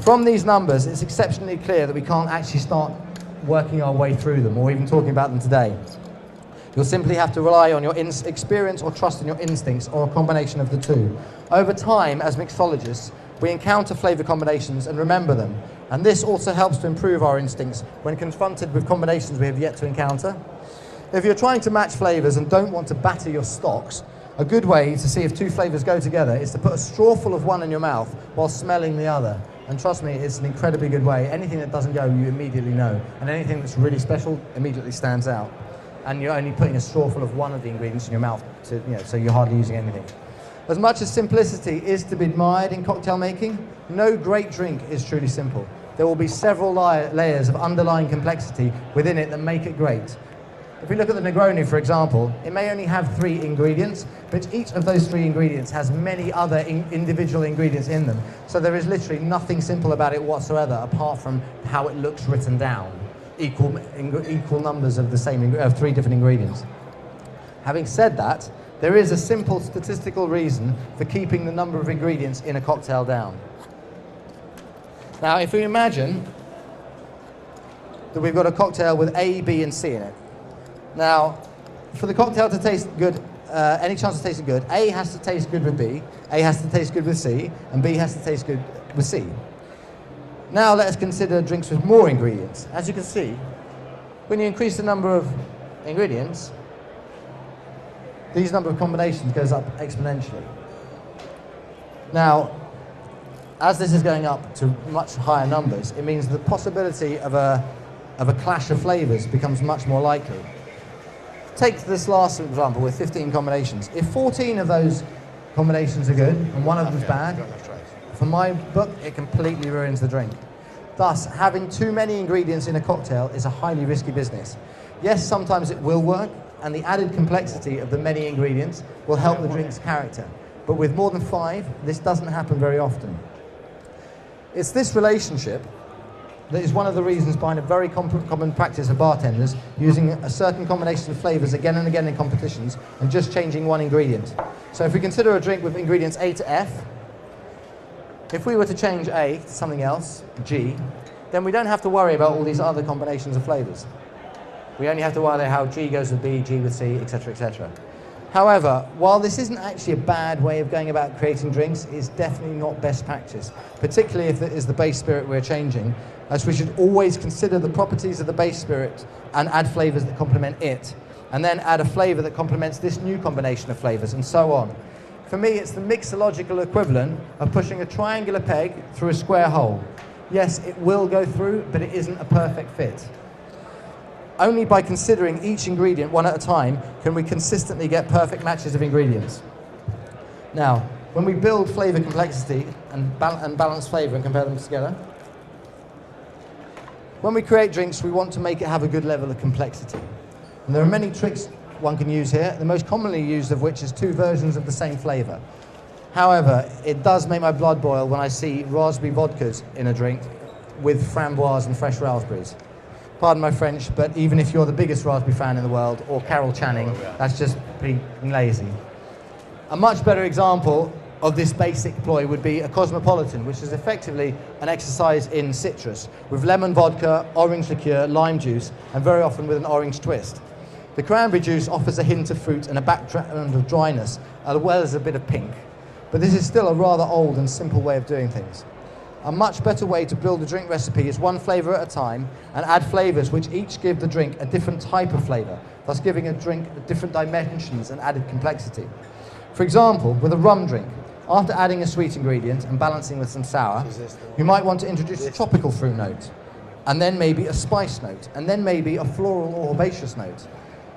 From these numbers, it's exceptionally clear that we can't actually start working our way through them, or even talking about them today. You'll simply have to rely on your experience or trust in your instincts, or a combination of the two. Over time, as mixologists, we encounter flavour combinations and remember them, and this also helps to improve our instincts when confronted with combinations we have yet to encounter. If you're trying to match flavours and don't want to batter your stocks, a good way to see if 2 flavours go together is to put a strawful of one in your mouth while smelling the other. And trust me, it's an incredibly good way. Anything that doesn't go, you immediately know. And anything that's really special immediately stands out. And you're only putting a strawful of one of the ingredients in your mouth, so you're hardly using anything. As much as simplicity is to be admired in cocktail making, no great drink is truly simple. There will be several layers of underlying complexity within it that make it great. If we look at the Negroni, for example, it may only have 3 ingredients, but each of those 3 ingredients has many other individual ingredients in them. So there is literally nothing simple about it whatsoever, apart from how it looks written down. Equal numbers of 3 different ingredients. Having said that, there is a simple statistical reason for keeping the number of ingredients in a cocktail down. Now, if we imagine that we've got a cocktail with A, B, and C in it. Now, for the cocktail to taste good, any chance of tasting good, A has to taste good with B, A has to taste good with C, and B has to taste good with C. Now let us consider drinks with more ingredients. As you can see, when you increase the number of ingredients, these number of combinations goes up exponentially. Now, as this is going up to much higher numbers, it means the possibility of a clash of flavors becomes much more likely. Take this last example with 15 combinations. If 14 of those combinations are good and one of them's bad, for my book, it completely ruins the drink. Thus, having too many ingredients in a cocktail is a highly risky business. Yes, sometimes it will work, and the added complexity of the many ingredients will help the drink's character. But with more than 5, this doesn't happen very often. It's this relationship that is one of the reasons behind a very common practice of bartenders using a certain combination of flavors again and again in competitions and just changing one ingredient. So if we consider a drink with ingredients A to F, if we were to change A to something else, G, then we don't have to worry about all these other combinations of flavors. We only have to worry how G goes with B, G with C, etc., etc. However, while this isn't actually a bad way of going about creating drinks, it's definitely not best practice, particularly if it is the base spirit we're changing, as we should always consider the properties of the base spirit and add flavors that complement it, and then add a flavor that complements this new combination of flavors, and so on. For me, it's the mixological equivalent of pushing a triangular peg through a square hole. Yes, it will go through, but it isn't a perfect fit. Only by considering each ingredient one at a time can we consistently get perfect matches of ingredients. Now, when we build flavor complexity and balance flavor and compare them together, when we create drinks, we want to make it have a good level of complexity. And there are many tricks one can use here, the most commonly used of which is 2 versions of the same flavor. However, it does make my blood boil when I see raspberry vodkas in a drink with framboise and fresh raspberries. Pardon my French, but even if you're the biggest raspberry fan in the world, or Carol Channing, that's just pretty lazy. A much better example of this basic ploy would be a cosmopolitan, which is effectively an exercise in citrus, with lemon vodka, orange liqueur, lime juice, and very often with an orange twist. The cranberry juice offers a hint of fruit and a background of dryness, as well as a bit of pink. But this is still a rather old and simple way of doing things. A much better way to build a drink recipe is one flavor at a time and add flavors which each give the drink a different type of flavor, thus giving a drink different dimensions and added complexity. For example, with a rum drink, after adding a sweet ingredient and balancing with some sour, you might want to introduce a tropical fruit note, and then maybe a spice note, and then maybe a floral or herbaceous note.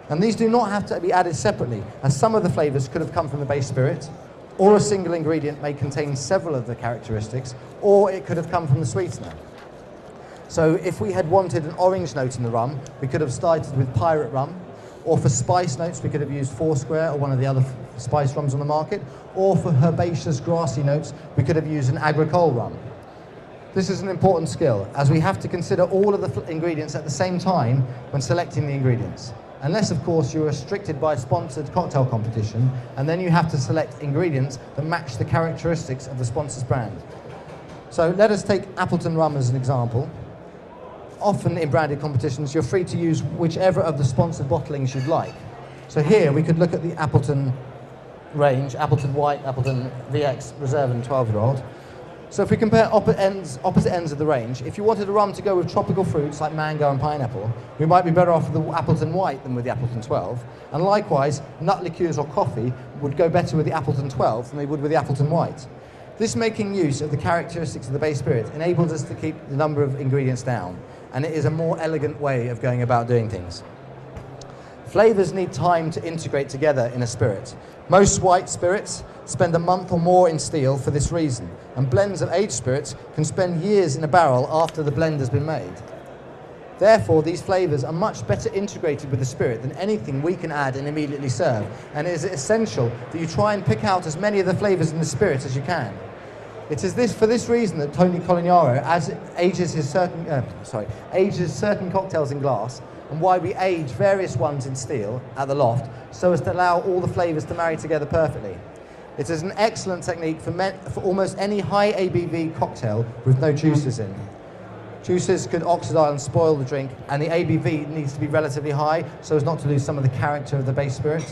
And these do not have to be added separately, as some of the flavors could have come from the base spirit, or a single ingredient may contain several of the characteristics, or it could have come from the sweetener. So if we had wanted an orange note in the rum, we could have started with pirate rum, or for spice notes, we could have used Foursquare or one of the other spice rums on the market, or for herbaceous grassy notes, we could have used an agricole rum. This is an important skill, as we have to consider all of the ingredients at the same time when selecting the ingredients. Unless, of course, you're restricted by a sponsored cocktail competition, and then you have to select ingredients that match the characteristics of the sponsor's brand. So let us take Appleton rum as an example. Often in branded competitions, you're free to use whichever of the sponsored bottlings you'd like. So here we could look at the Appleton range, Appleton White, Appleton VX Reserve and 12-year-old. So if we compare opposite ends of the range, if you wanted a rum to go with tropical fruits like mango and pineapple, we might be better off with the Appleton White than with the Appleton 12. And likewise, nut liqueurs or coffee would go better with the Appleton 12 than they would with the Appleton White. This making use of the characteristics of the base spirit enables us to keep the number of ingredients down, and it is a more elegant way of going about doing things. Flavors need time to integrate together in a spirit. Most white spirits spend a month or more in steel for this reason, and blends of aged spirits can spend years in a barrel after the blend has been made. Therefore, these flavors are much better integrated with the spirit than anything we can add and immediately serve, and it is essential that you try and pick out as many of the flavors in the spirit as you can. It is for this reason that Tony Colignaro ages certain cocktails in glass, and why we age various ones in steel at the loft, so as to allow all the flavors to marry together perfectly. It is an excellent technique for almost any high ABV cocktail with no juices in. Juices could oxidize and spoil the drink, and the ABV needs to be relatively high so as not to lose some of the character of the base spirit.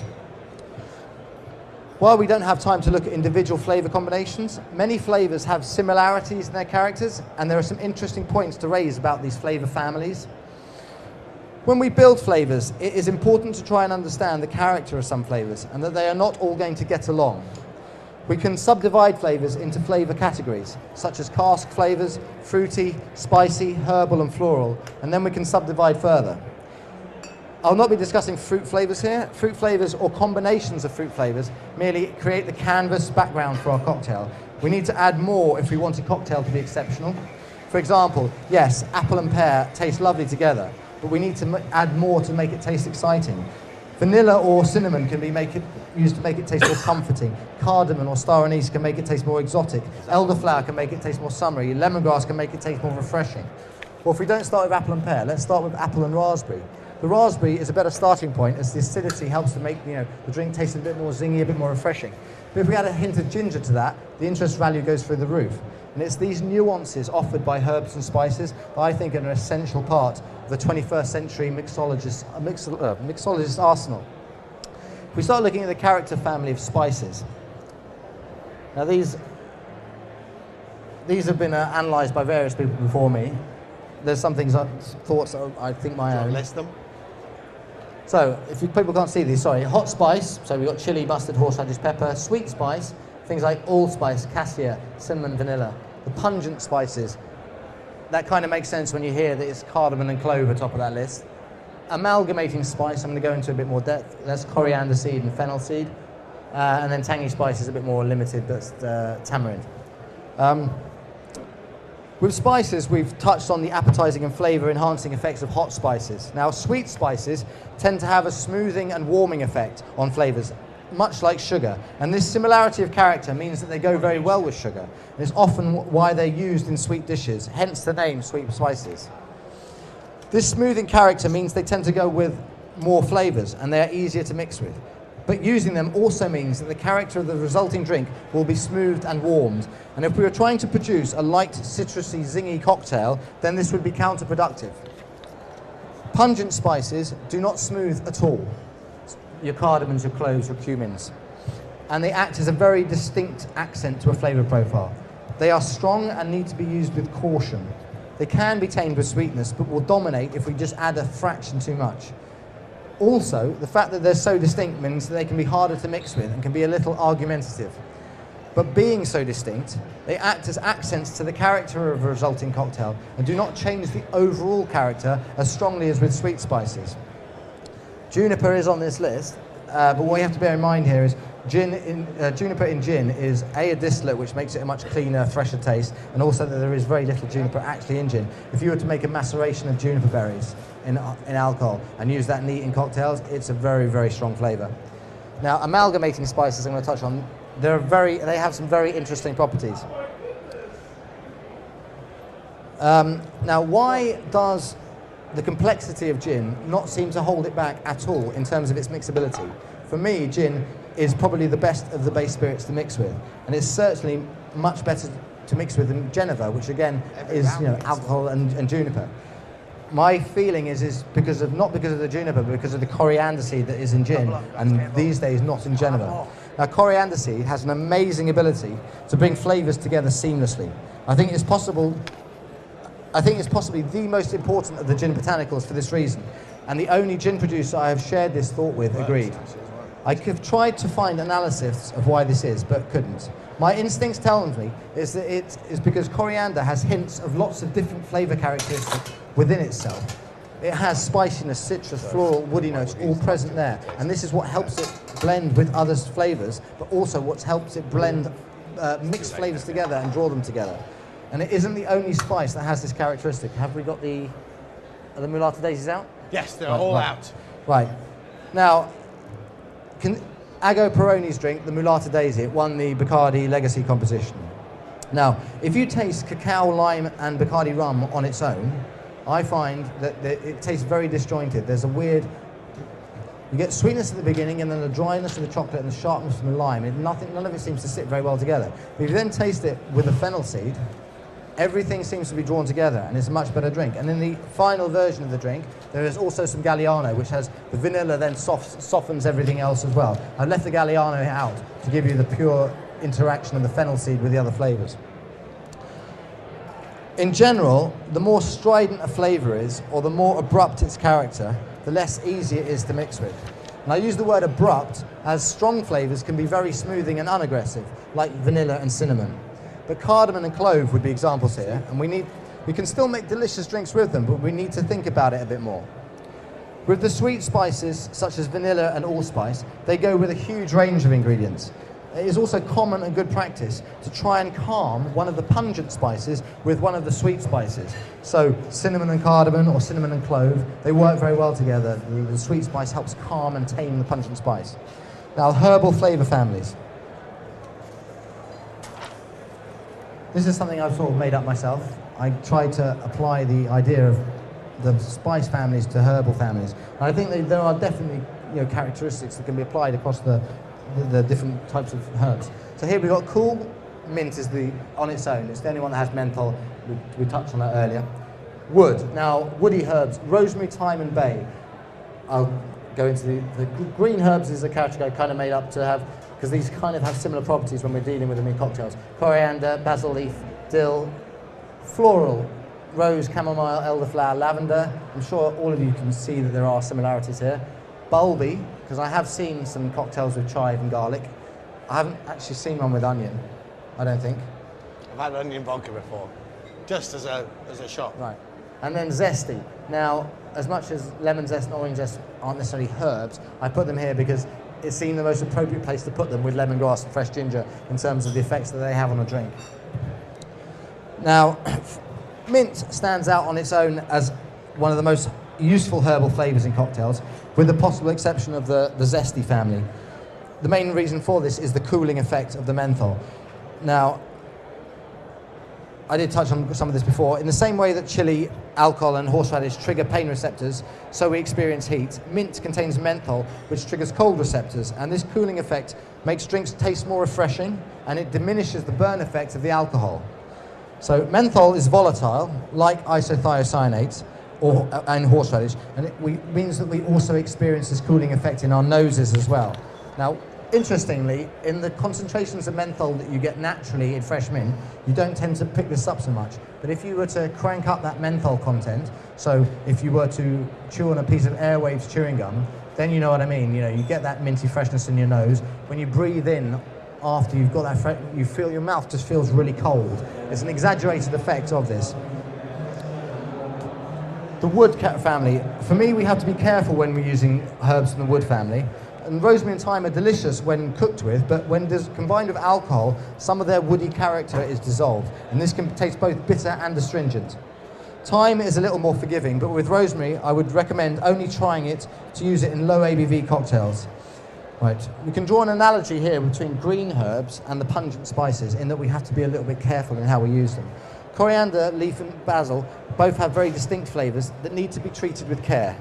While we don't have time to look at individual flavor combinations, many flavors have similarities in their characters, and there are some interesting points to raise about these flavor families. When we build flavors, it is important to try and understand the character of some flavors and that they are not all going to get along. We can subdivide flavors into flavor categories, such as cask flavors, fruity, spicy, herbal, and floral, and then we can subdivide further. I'll not be discussing fruit flavors here. Fruit flavors or combinations of fruit flavors merely create the canvas background for our cocktail. We need to add more if we want a cocktail to be exceptional. For example, yes, apple and pear taste lovely together, but we need to add more to make it taste exciting. Vanilla or cinnamon can be used to make it taste more comforting. Cardamom or star anise can make it taste more exotic. Elderflower can make it taste more summery. Lemongrass can make it taste more refreshing. Well, if we don't start with apple and pear, let's start with apple and raspberry. The raspberry is a better starting point as the acidity helps to make the drink taste a bit more zingy, a bit more refreshing. But if we add a hint of ginger to that, the interest value goes through the roof. And it's these nuances offered by herbs and spices that I think are an essential part of the 21st century mixologist arsenal. If we start looking at the character family of spices, now these have been analysed by various people before me. There's some things, thoughts I think my own. List them. So, if people can't see these, sorry. Hot spice, so we've got chili, mustard, horseradish, pepper. Sweet spice, things like allspice, cassia, cinnamon, vanilla. The pungent spices, that kind of makes sense when you hear that it's cardamom and clove atop of that list. Amalgamating spice, I'm going to go into a bit more depth. That's coriander seed and fennel seed. And then tangy spice is a bit more limited, that's tamarind. With spices, we've touched on the appetizing and flavor-enhancing effects of hot spices. Now, sweet spices tend to have a smoothing and warming effect on flavors, much like sugar. And this similarity of character means that they go very well with sugar. And it's often why they're used in sweet dishes, hence the name sweet spices. This smoothing character means they tend to go with more flavors, and they're easier to mix with. But using them also means that the character of the resulting drink will be smoothed and warmed. And if we were trying to produce a light, citrusy, zingy cocktail, then this would be counterproductive. Pungent spices do not smooth at all. Your cardamoms, your cloves, your cumins. And they act as a very distinct accent to a flavor profile. They are strong and need to be used with caution. They can be tamed with sweetness, but will dominate if we just add a fraction too much. Also, the fact that they're so distinct means that they can be harder to mix with and can be a little argumentative. But being so distinct, they act as accents to the character of a resulting cocktail and do not change the overall character as strongly as with sweet spices. Juniper is on this list, but what you have to bear in mind here is juniper in gin is a distillate, which makes it a much cleaner, fresher taste, and also that there is very little juniper actually in gin. If you were to make a maceration of juniper berries in alcohol and use that neat in cocktails, it's a very, very strong flavour. Now, amalgamating spices I'm going to touch on, they have some very interesting properties. Now, why does the complexity of gin not seem to hold it back at all in terms of its mixability? For me, gin is probably the best of the base spirits to mix with, and it's certainly much better to mix with than Genever, which again is alcohol and juniper. My feeling is because of, not because of the juniper, but because of the coriander seed that is in gin, and these days not in Genever. Now, coriander seed has an amazing ability to bring flavours together seamlessly. I think it's possibly the most important of the gin botanicals for this reason, and the only gin producer I have shared this thought with agreed. I have tried to find analysis of why this is, but couldn't. My instincts tell me is that it is because coriander has hints of lots of different flavour characteristics within itself. It has spiciness, citrus, floral, woody notes all present there, and this is what helps it blend with other flavours, but also what helps it blend, mix flavours together and draw them together. And it isn't the only spice that has this characteristic. Have we got are the Mulata daisies out? Yes, they're all out. Right. Now, Aggo Peroni's drink, the Mulata Daisy, it won the Bacardi Legacy competition. Now, if you taste cacao, lime, and Bacardi rum on its own, I find that it tastes very disjointed. There's a weird, you get sweetness at the beginning, and then the dryness of the chocolate and the sharpness from the lime. None of it seems to sit very well together. But if you then taste it with the fennel seed, everything seems to be drawn together, and it's a much better drink. And in the final version of the drink, there is also some Galliano, which has the vanilla then softens everything else as well. I've left the Galliano out to give you the pure interaction of the fennel seed with the other flavours. In general, the more strident a flavour is, or the more abrupt its character, the less easy it is to mix with. And I use the word abrupt as strong flavors can be very smoothing and unaggressive, like vanilla and cinnamon. But cardamom and clove would be examples here, and we can still make delicious drinks with them, but we need to think about it a bit more. With the sweet spices, such as vanilla and allspice, they go with a huge range of ingredients. It is also common and good practice to try and calm one of the pungent spices with one of the sweet spices. So cinnamon and cardamom or cinnamon and clove, they work very well together. The sweet spice helps calm and tame the pungent spice. Now, herbal flavor families. This is something I've sort of made up myself. I tried to apply the idea of the spice families to herbal families. And I think there are definitely characteristics that can be applied across the different types of herbs. So here we've got cool. Mint is on its own. It's the only one that has menthol. We touched on that earlier. Wood. Now, woody herbs, rosemary, thyme, and bay. I'll go into the green herbs is a category I kind of made up to have, because these kind of have similar properties when we're dealing with them in cocktails. Coriander, basil leaf, dill, floral, rose, chamomile, elderflower, lavender. I'm sure all of you can see that there are similarities here. Bulby, because I have seen some cocktails with chive and garlic. I haven't actually seen one with onion, I don't think. I've had onion vodka before, just as a shot. Right. And then zesty. Now, as much as lemon zest and orange zest aren't necessarily herbs, I put them here because it seemed the most appropriate place to put them with lemongrass and fresh ginger in terms of the effects that they have on a drink. Now, mint stands out on its own as one of the most useful herbal flavors in cocktails, with the possible exception of the zesty family. The main reason for this is the cooling effect of the menthol. Now, I did touch on some of this before. In the same way that chili, alcohol, and horseradish trigger pain receptors, so we experience heat, mint contains menthol, which triggers cold receptors, and this cooling effect makes drinks taste more refreshing, and it diminishes the burn effect of the alcohol. So menthol is volatile, like isothiocyanates, and horseradish, and it means that we also experience this cooling effect in our noses as well. Now, interestingly, in the concentrations of menthol that you get naturally in fresh mint, you don't tend to pick this up so much. But if you were to crank up that menthol content, so if you were to chew on a piece of Airwaves chewing gum, then you know what I mean. You get that minty freshness in your nose. When you breathe in, after you've got that, you feel your mouth just feels really cold. It's an exaggerated effect of this. The wood family. For me, we have to be careful when we're using herbs from the wood family. And rosemary and thyme are delicious when cooked with, but when combined with alcohol, some of their woody character is dissolved, and this can taste both bitter and astringent. Thyme is a little more forgiving, but with rosemary, I would recommend only trying it to use it in low ABV cocktails. Right, we can draw an analogy here between green herbs and the pungent spices, in that we have to be a little bit careful in how we use them. Coriander, leaf, and basil both have very distinct flavors that need to be treated with care.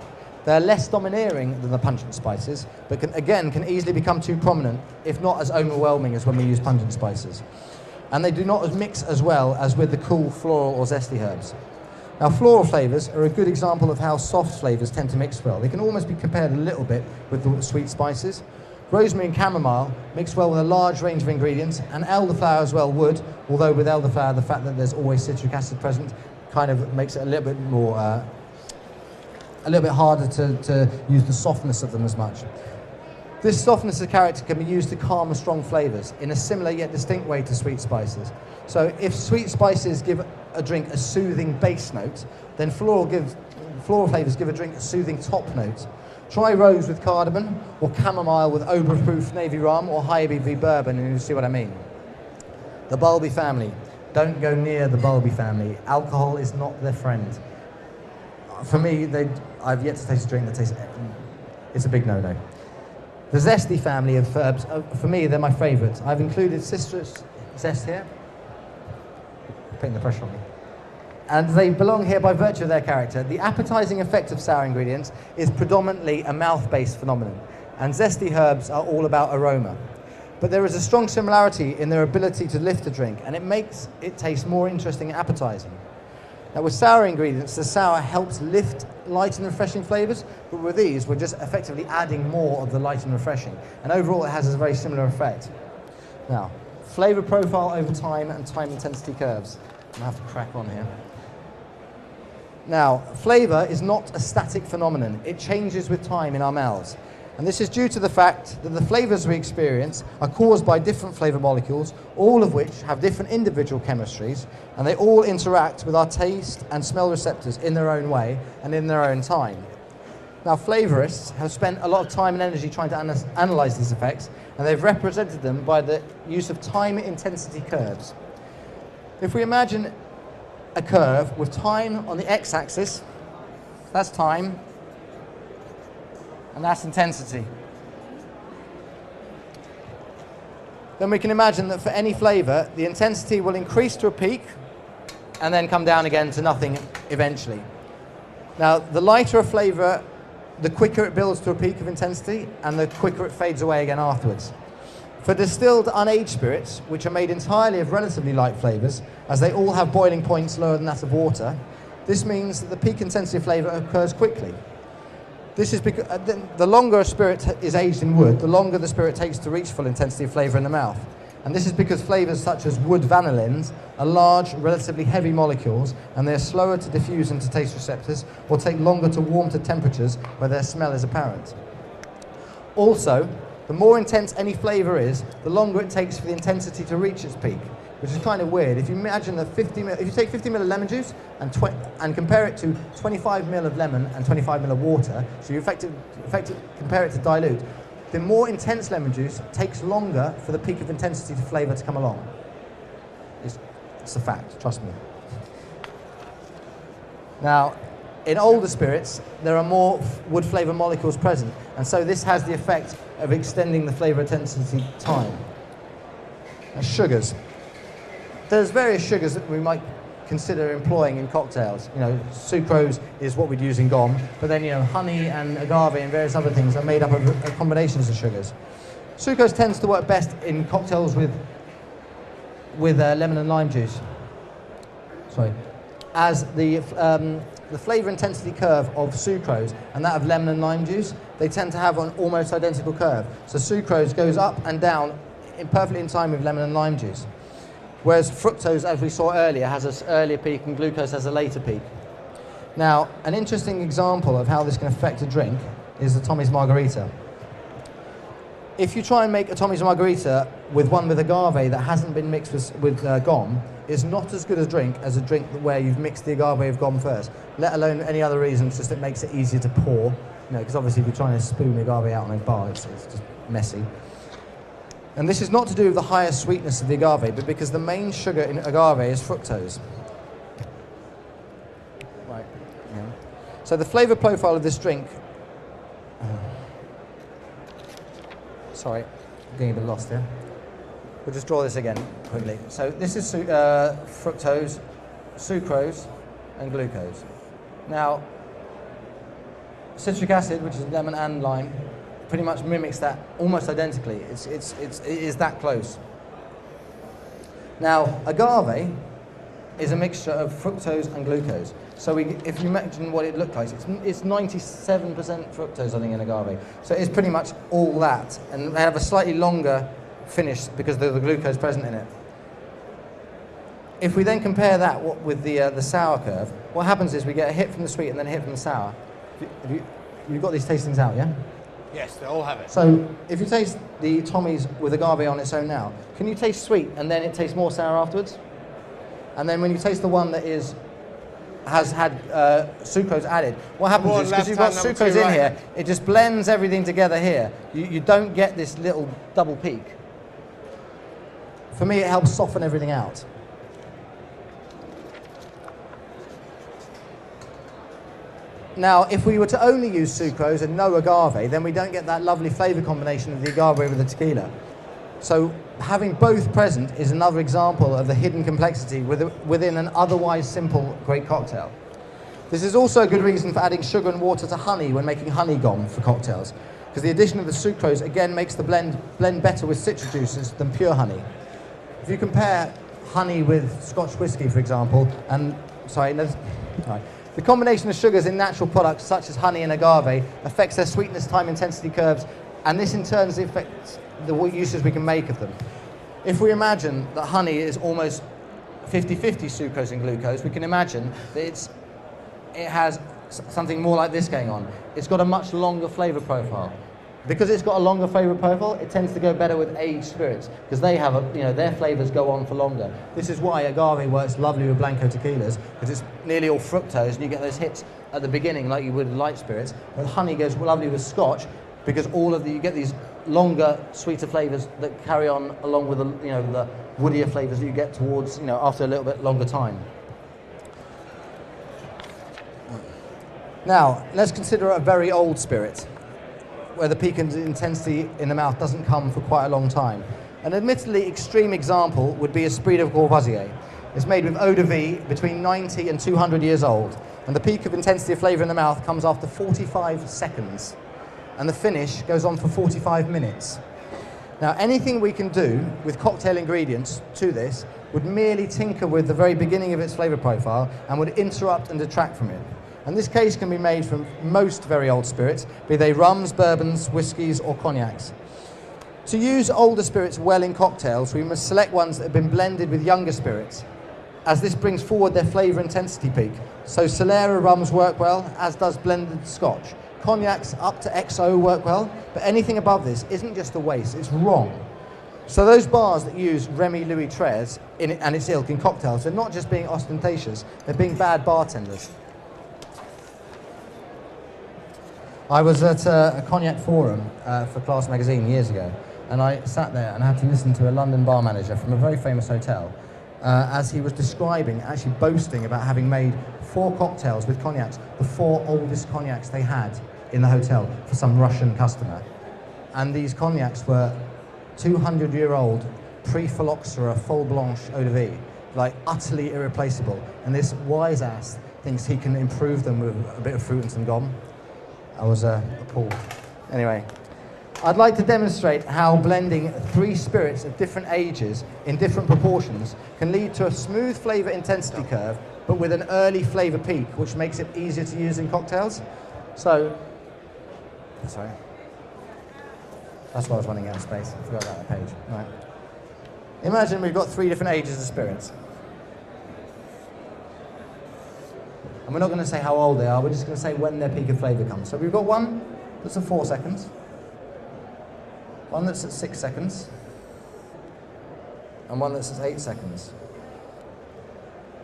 They're less domineering than the pungent spices, but can easily become too prominent, if not as overwhelming as when we use pungent spices. And they do not mix as well as with the cool floral or zesty herbs. Now, floral flavors are a good example of how soft flavors tend to mix well. They can almost be compared a little bit with the sweet spices. Rosemary and chamomile mix well with a large range of ingredients, and elderflower as well would, although with elderflower, the fact that there's always citric acid present kind of makes it a little bit more, a little bit harder to use the softness of them as much. This softness of character can be used to calm strong flavors in a similar yet distinct way to sweet spices. So if sweet spices give a drink a soothing base note, then floral flavors give a drink a soothing top note. Try rose with cardamom, or chamomile with overproof navy rum, or high ABV bourbon, and you'll see what I mean. The Bulby family. Don't go near the Bulby family. Alcohol is not their friend. For me, I've yet to taste a drink that tastes... It's a big no-no. The zesty family of herbs, for me, they're my favourites. I've included citrus zest here. Putting the pressure on me. And they belong here by virtue of their character. The appetizing effect of sour ingredients is predominantly a mouth-based phenomenon, and zesty herbs are all about aroma. But there is a strong similarity in their ability to lift a drink, and it makes it taste more interesting and appetizing. Now, with sour ingredients, the sour helps lift light and refreshing flavors, but with these, we're just effectively adding more of the light and refreshing. And overall, it has a very similar effect. Now, flavor profile over time and time intensity curves. I'm going to have to crack on here. Now, flavor is not a static phenomenon. It changes with time in our mouths. And this is due to the fact that the flavors we experience are caused by different flavor molecules, all of which have different individual chemistries, and they all interact with our taste and smell receptors in their own way and in their own time. Now, flavorists have spent a lot of time and energy trying to analyze these effects, and they've represented them by the use of time intensity curves. If we imagine a curve with time on the x-axis, that's time, and that's intensity. Then we can imagine that for any flavor, the intensity will increase to a peak and then come down again to nothing eventually. Now, the lighter a flavor, the quicker it builds to a peak of intensity and the quicker it fades away again afterwards. For distilled unaged spirits, which are made entirely of relatively light flavors, as they all have boiling points lower than that of water, this means that the peak intensity of flavor occurs quickly. This is because the longer a spirit is aged in wood, the longer the spirit takes to reach full intensity of flavor in the mouth. And this is because flavors such as wood vanillins are large, relatively heavy molecules, and they're slower to diffuse into taste receptors or take longer to warm to temperatures where their smell is apparent. Also, the more intense any flavor is, the longer it takes for the intensity to reach its peak, which is kind of weird. If you imagine that if you take 50 ml of lemon juice and compare it to 25 ml of lemon and 25 ml of water, so you compare it to dilute, the more intense lemon juice takes longer for the peak of intensity to flavor to come along. It's a fact, trust me. Now, in older spirits, there are more wood flavor molecules present, and so this has the effect of extending the flavor intensity time. Now, sugars. There's various sugars that we might consider employing in cocktails. You know, sucrose is what we'd use in GOM, but then, you know, honey and agave and various other things are made up of combinations of sugars. Sucrose tends to work best in cocktails with lemon and lime juice. Sorry. As the flavor intensity curve of sucrose and that of lemon and lime juice, they tend to have an almost identical curve. So sucrose goes up and down perfectly in time with lemon and lime juice. Whereas fructose, as we saw earlier, has an earlier peak and glucose has a later peak. Now, an interesting example of how this can affect a drink is the Tommy's Margarita. If you try and make a Tommy's Margarita with one with agave that hasn't been mixed with GOM, it's not as good a drink as a drink where you've mixed the agave with GOM first, let alone any other reasons, just it makes it easier to pour. You know, because obviously if you're trying to spoon the agave out on a bar, it's just messy. And this is not to do with the higher sweetness of the agave, but because the main sugar in agave is fructose. Right. Yeah. So the flavor profile of this drink... sorry, I'm getting a bit lost here. We'll just draw this again quickly. So this is fructose, sucrose, and glucose. Now, citric acid, which is lemon and lime, pretty much mimics that almost identically. It is that close. Now, agave is a mixture of fructose and glucose. So if you imagine what it looked like, it's 97% fructose, I think, in agave. So it's pretty much all that. And they have a slightly longer finish because of the glucose present in it. If we then compare that with the sour curve, what happens is we get a hit from the sweet and then a hit from the sour. You've got these tastings out, yeah? Yes, they all have it. So if you taste the Tommy's with agave on its own now, can you taste sweet and then it tastes more sour afterwards? And then when you taste the one that has had sucrose added, what happens is, because you've got sucrose in here, it just blends everything together here. You don't get this little double peak. For me, it helps soften everything out. Now, if we were to only use sucrose and no agave, then we don't get that lovely flavor combination of the agave with the tequila. So having both present is another example of the hidden complexity within an otherwise simple great cocktail. This is also a good reason for adding sugar and water to honey when making honey GOM for cocktails, because the addition of the sucrose again makes the blend better with citric juices than pure honey. If you compare honey with Scotch whiskey, for example, the combination of sugars in natural products such as honey and agave affects their sweetness time intensity curves, and this in turn affects the uses we can make of them. If we imagine that honey is almost 50-50 sucrose and glucose, we can imagine that it has something more like this going on. It's got a much longer flavor profile. Because it's got a longer flavour profile, it tends to go better with aged spirits because they have, their flavours go on for longer. This is why agave works lovely with Blanco tequilas because it's nearly all fructose and you get those hits at the beginning like you would with light spirits. But honey goes lovely with Scotch because you get these longer, sweeter flavours that carry on along with the woodier flavours that you get towards, after a little bit longer time. Now, let's consider a very old spirit, where the peak intensity in the mouth doesn't come for quite a long time. An admittedly extreme example would be Esprit de Courvoisier. It's made with eau de vie between 90 and 200 years old, and the peak of intensity of flavour in the mouth comes after 45 seconds, and the finish goes on for 45 minutes. Now, anything we can do with cocktail ingredients to this would merely tinker with the very beginning of its flavour profile and would interrupt and detract from it. And this case can be made from most very old spirits, be they rums, bourbons, whiskies, or cognacs. To use older spirits well in cocktails, we must select ones that have been blended with younger spirits, as this brings forward their flavour intensity peak. So Solera rums work well, as does blended Scotch. Cognacs up to XO work well, but anything above this isn't just a waste, it's wrong. So those bars that use Remy Louis XIII and its ilk in cocktails, they're not just being ostentatious, they're being bad bartenders. I was at a cognac forum for Class magazine years ago, and I sat there and I had to listen to a London bar manager from a very famous hotel as he was describing, actually boasting about having made 4 cocktails with cognacs, the 4 oldest cognacs they had in the hotel for some Russian customer. And these cognacs were 200-year-old pre-phylloxera full blanche eau de vie, like utterly irreplaceable. And this wise ass thinks he can improve them with a bit of fruit and some gum. I was appalled. Anyway, I'd like to demonstrate how blending 3 spirits of different ages in different proportions can lead to a smooth flavour intensity curve, but with an early flavour peak, which makes it easier to use in cocktails. So, sorry. That's why I was running out of space. I forgot about that page. Right. Imagine we've got 3 different ages of spirits. And we're not going to say how old they are, we're just going to say when their peak of flavour comes. So we've got one that's at 4 seconds, one that's at 6 seconds, and one that's at 8 seconds.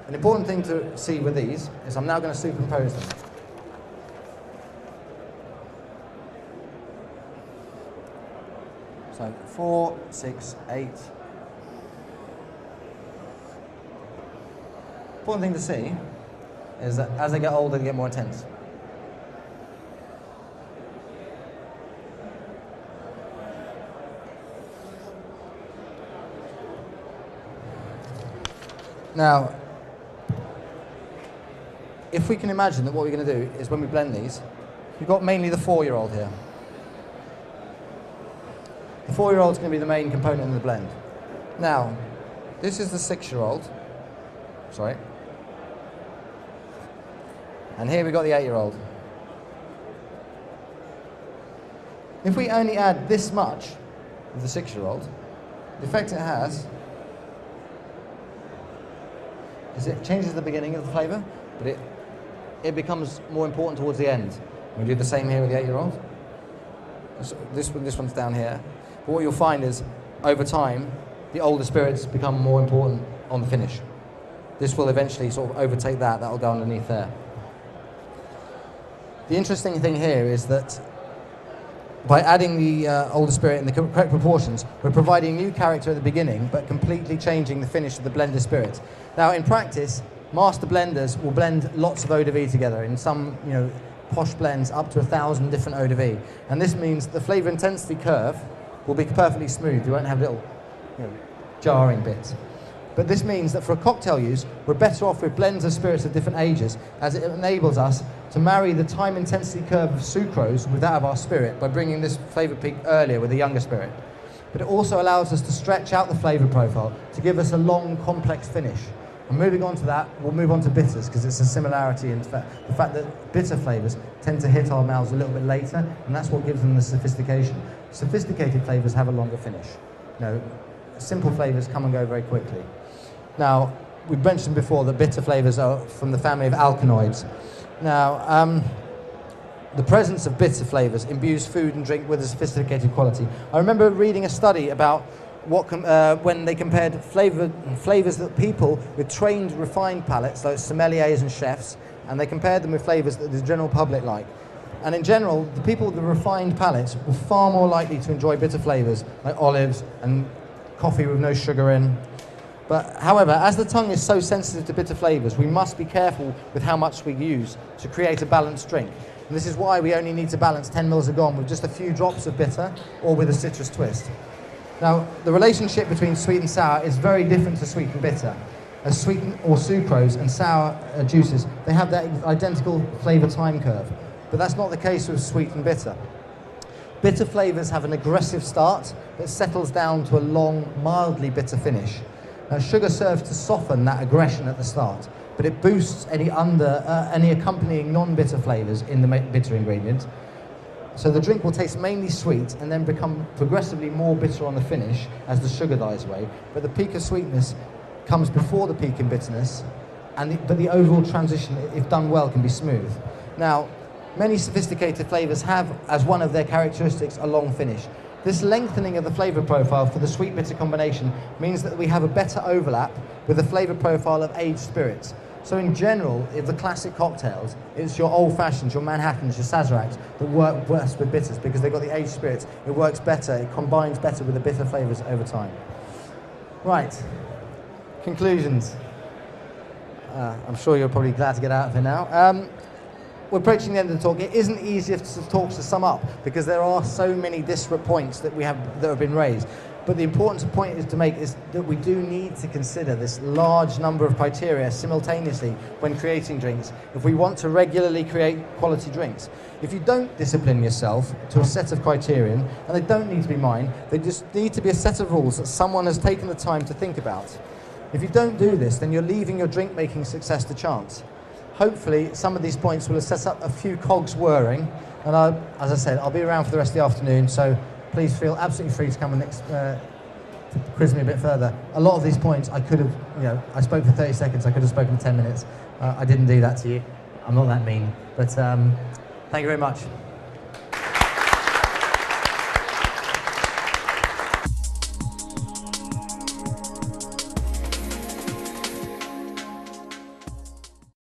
An important thing to see with these is I'm now going to superimpose them. So 4, 6, 8. Important thing to see is that as they get older, they get more intense. Now, if we can imagine that what we're going to do is when we blend these, we've got mainly the 4-year-old here. The 4-year-old is going to be the main component in the blend. Now, this is the 6-year-old. Sorry. And here we've got the 8-year-old. If we only add this much of the 6-year-old, the effect it has is it changes the beginning of the flavour, but it becomes more important towards the end. We do the same here with the 8-year-old. This one's down here. But what you'll find is, over time, the older spirits become more important on the finish. This will eventually sort of overtake that. That'll go underneath there. The interesting thing here is that by adding the older spirit in the correct proportions, we're providing new character at the beginning, but completely changing the finish of the blended spirit. Now, in practice, master blenders will blend lots of eau de vie together in some, posh blends up to 1,000 different eau de vie, and this means the flavour intensity curve will be perfectly smooth. You won't have little, jarring bits. But this means that for a cocktail use, we're better off with blends of spirits of different ages, as it enables us to marry the time intensity curve of sucrose with that of our spirit by bringing this flavour peak earlier with a younger spirit. But it also allows us to stretch out the flavour profile to give us a long, complex finish. And moving on to that, we'll move on to bitters, because it's a similarity in the fact that bitter flavours tend to hit our mouths a little bit later, and that's what gives them the sophistication. Sophisticated flavours have a longer finish. Simple flavours come and go very quickly. Now, we've mentioned before that bitter flavours are from the family of alkaloids. Now, the presence of bitter flavours imbues food and drink with a sophisticated quality. I remember reading a study about when they compared flavours that people with trained, refined palates, like sommeliers and chefs, and they compared them with flavours that the general public like. And in general, the people with the refined palates were far more likely to enjoy bitter flavours, like olives and coffee with no sugar in. But however, as the tongue is so sensitive to bitter flavours, we must be careful with how much we use to create a balanced drink. And this is why we only need to balance 10 ml of gone with just a few drops of bitter or with a citrus twist. Now, the relationship between sweet and sour is very different to sweet and bitter. As sweet or sucrose and sour juices, they have that identical flavour time curve. But that's not the case with sweet and bitter. Bitter flavours have an aggressive start that settles down to a long, mildly bitter finish. Now, sugar serves to soften that aggression at the start, but it boosts any accompanying non-bitter flavours in the bitter ingredient. So the drink will taste mainly sweet and then become progressively more bitter on the finish as the sugar dies away, but the peak of sweetness comes before the peak in bitterness, but the overall transition, if done well, can be smooth. Now, many sophisticated flavours have, as one of their characteristics, a long finish. This lengthening of the flavour profile for the sweet-bitter combination means that we have a better overlap with the flavour profile of aged spirits. So in general, if the classic cocktails, it's your old-fashions, your Manhattans, your Sazeracs that work best with bitters because they've got the aged spirits. It works better, it combines better with the bitter flavours over time. Right, conclusions. I'm sure you're probably glad to get out of here now. We're approaching the end of the talk. It isn't easy talks to sum up because there are so many disparate points that have been raised. But the important point is to make is that we do need to consider this large number of criteria simultaneously when creating drinks if we want to regularly create quality drinks. If you don't discipline yourself to a set of criterion, and they don't need to be mine, they just need to be a set of rules that someone has taken the time to think about. If you don't do this, then you're leaving your drink making success to chance. Hopefully, some of these points will have set up a few cogs whirring, and as I said, I'll be around for the rest of the afternoon, so please feel absolutely free to come and to quiz me a bit further. A lot of these points I could have, I spoke for 30 seconds, I could have spoken for 10 minutes. I didn't do that to you. I'm not that mean, but thank you very much.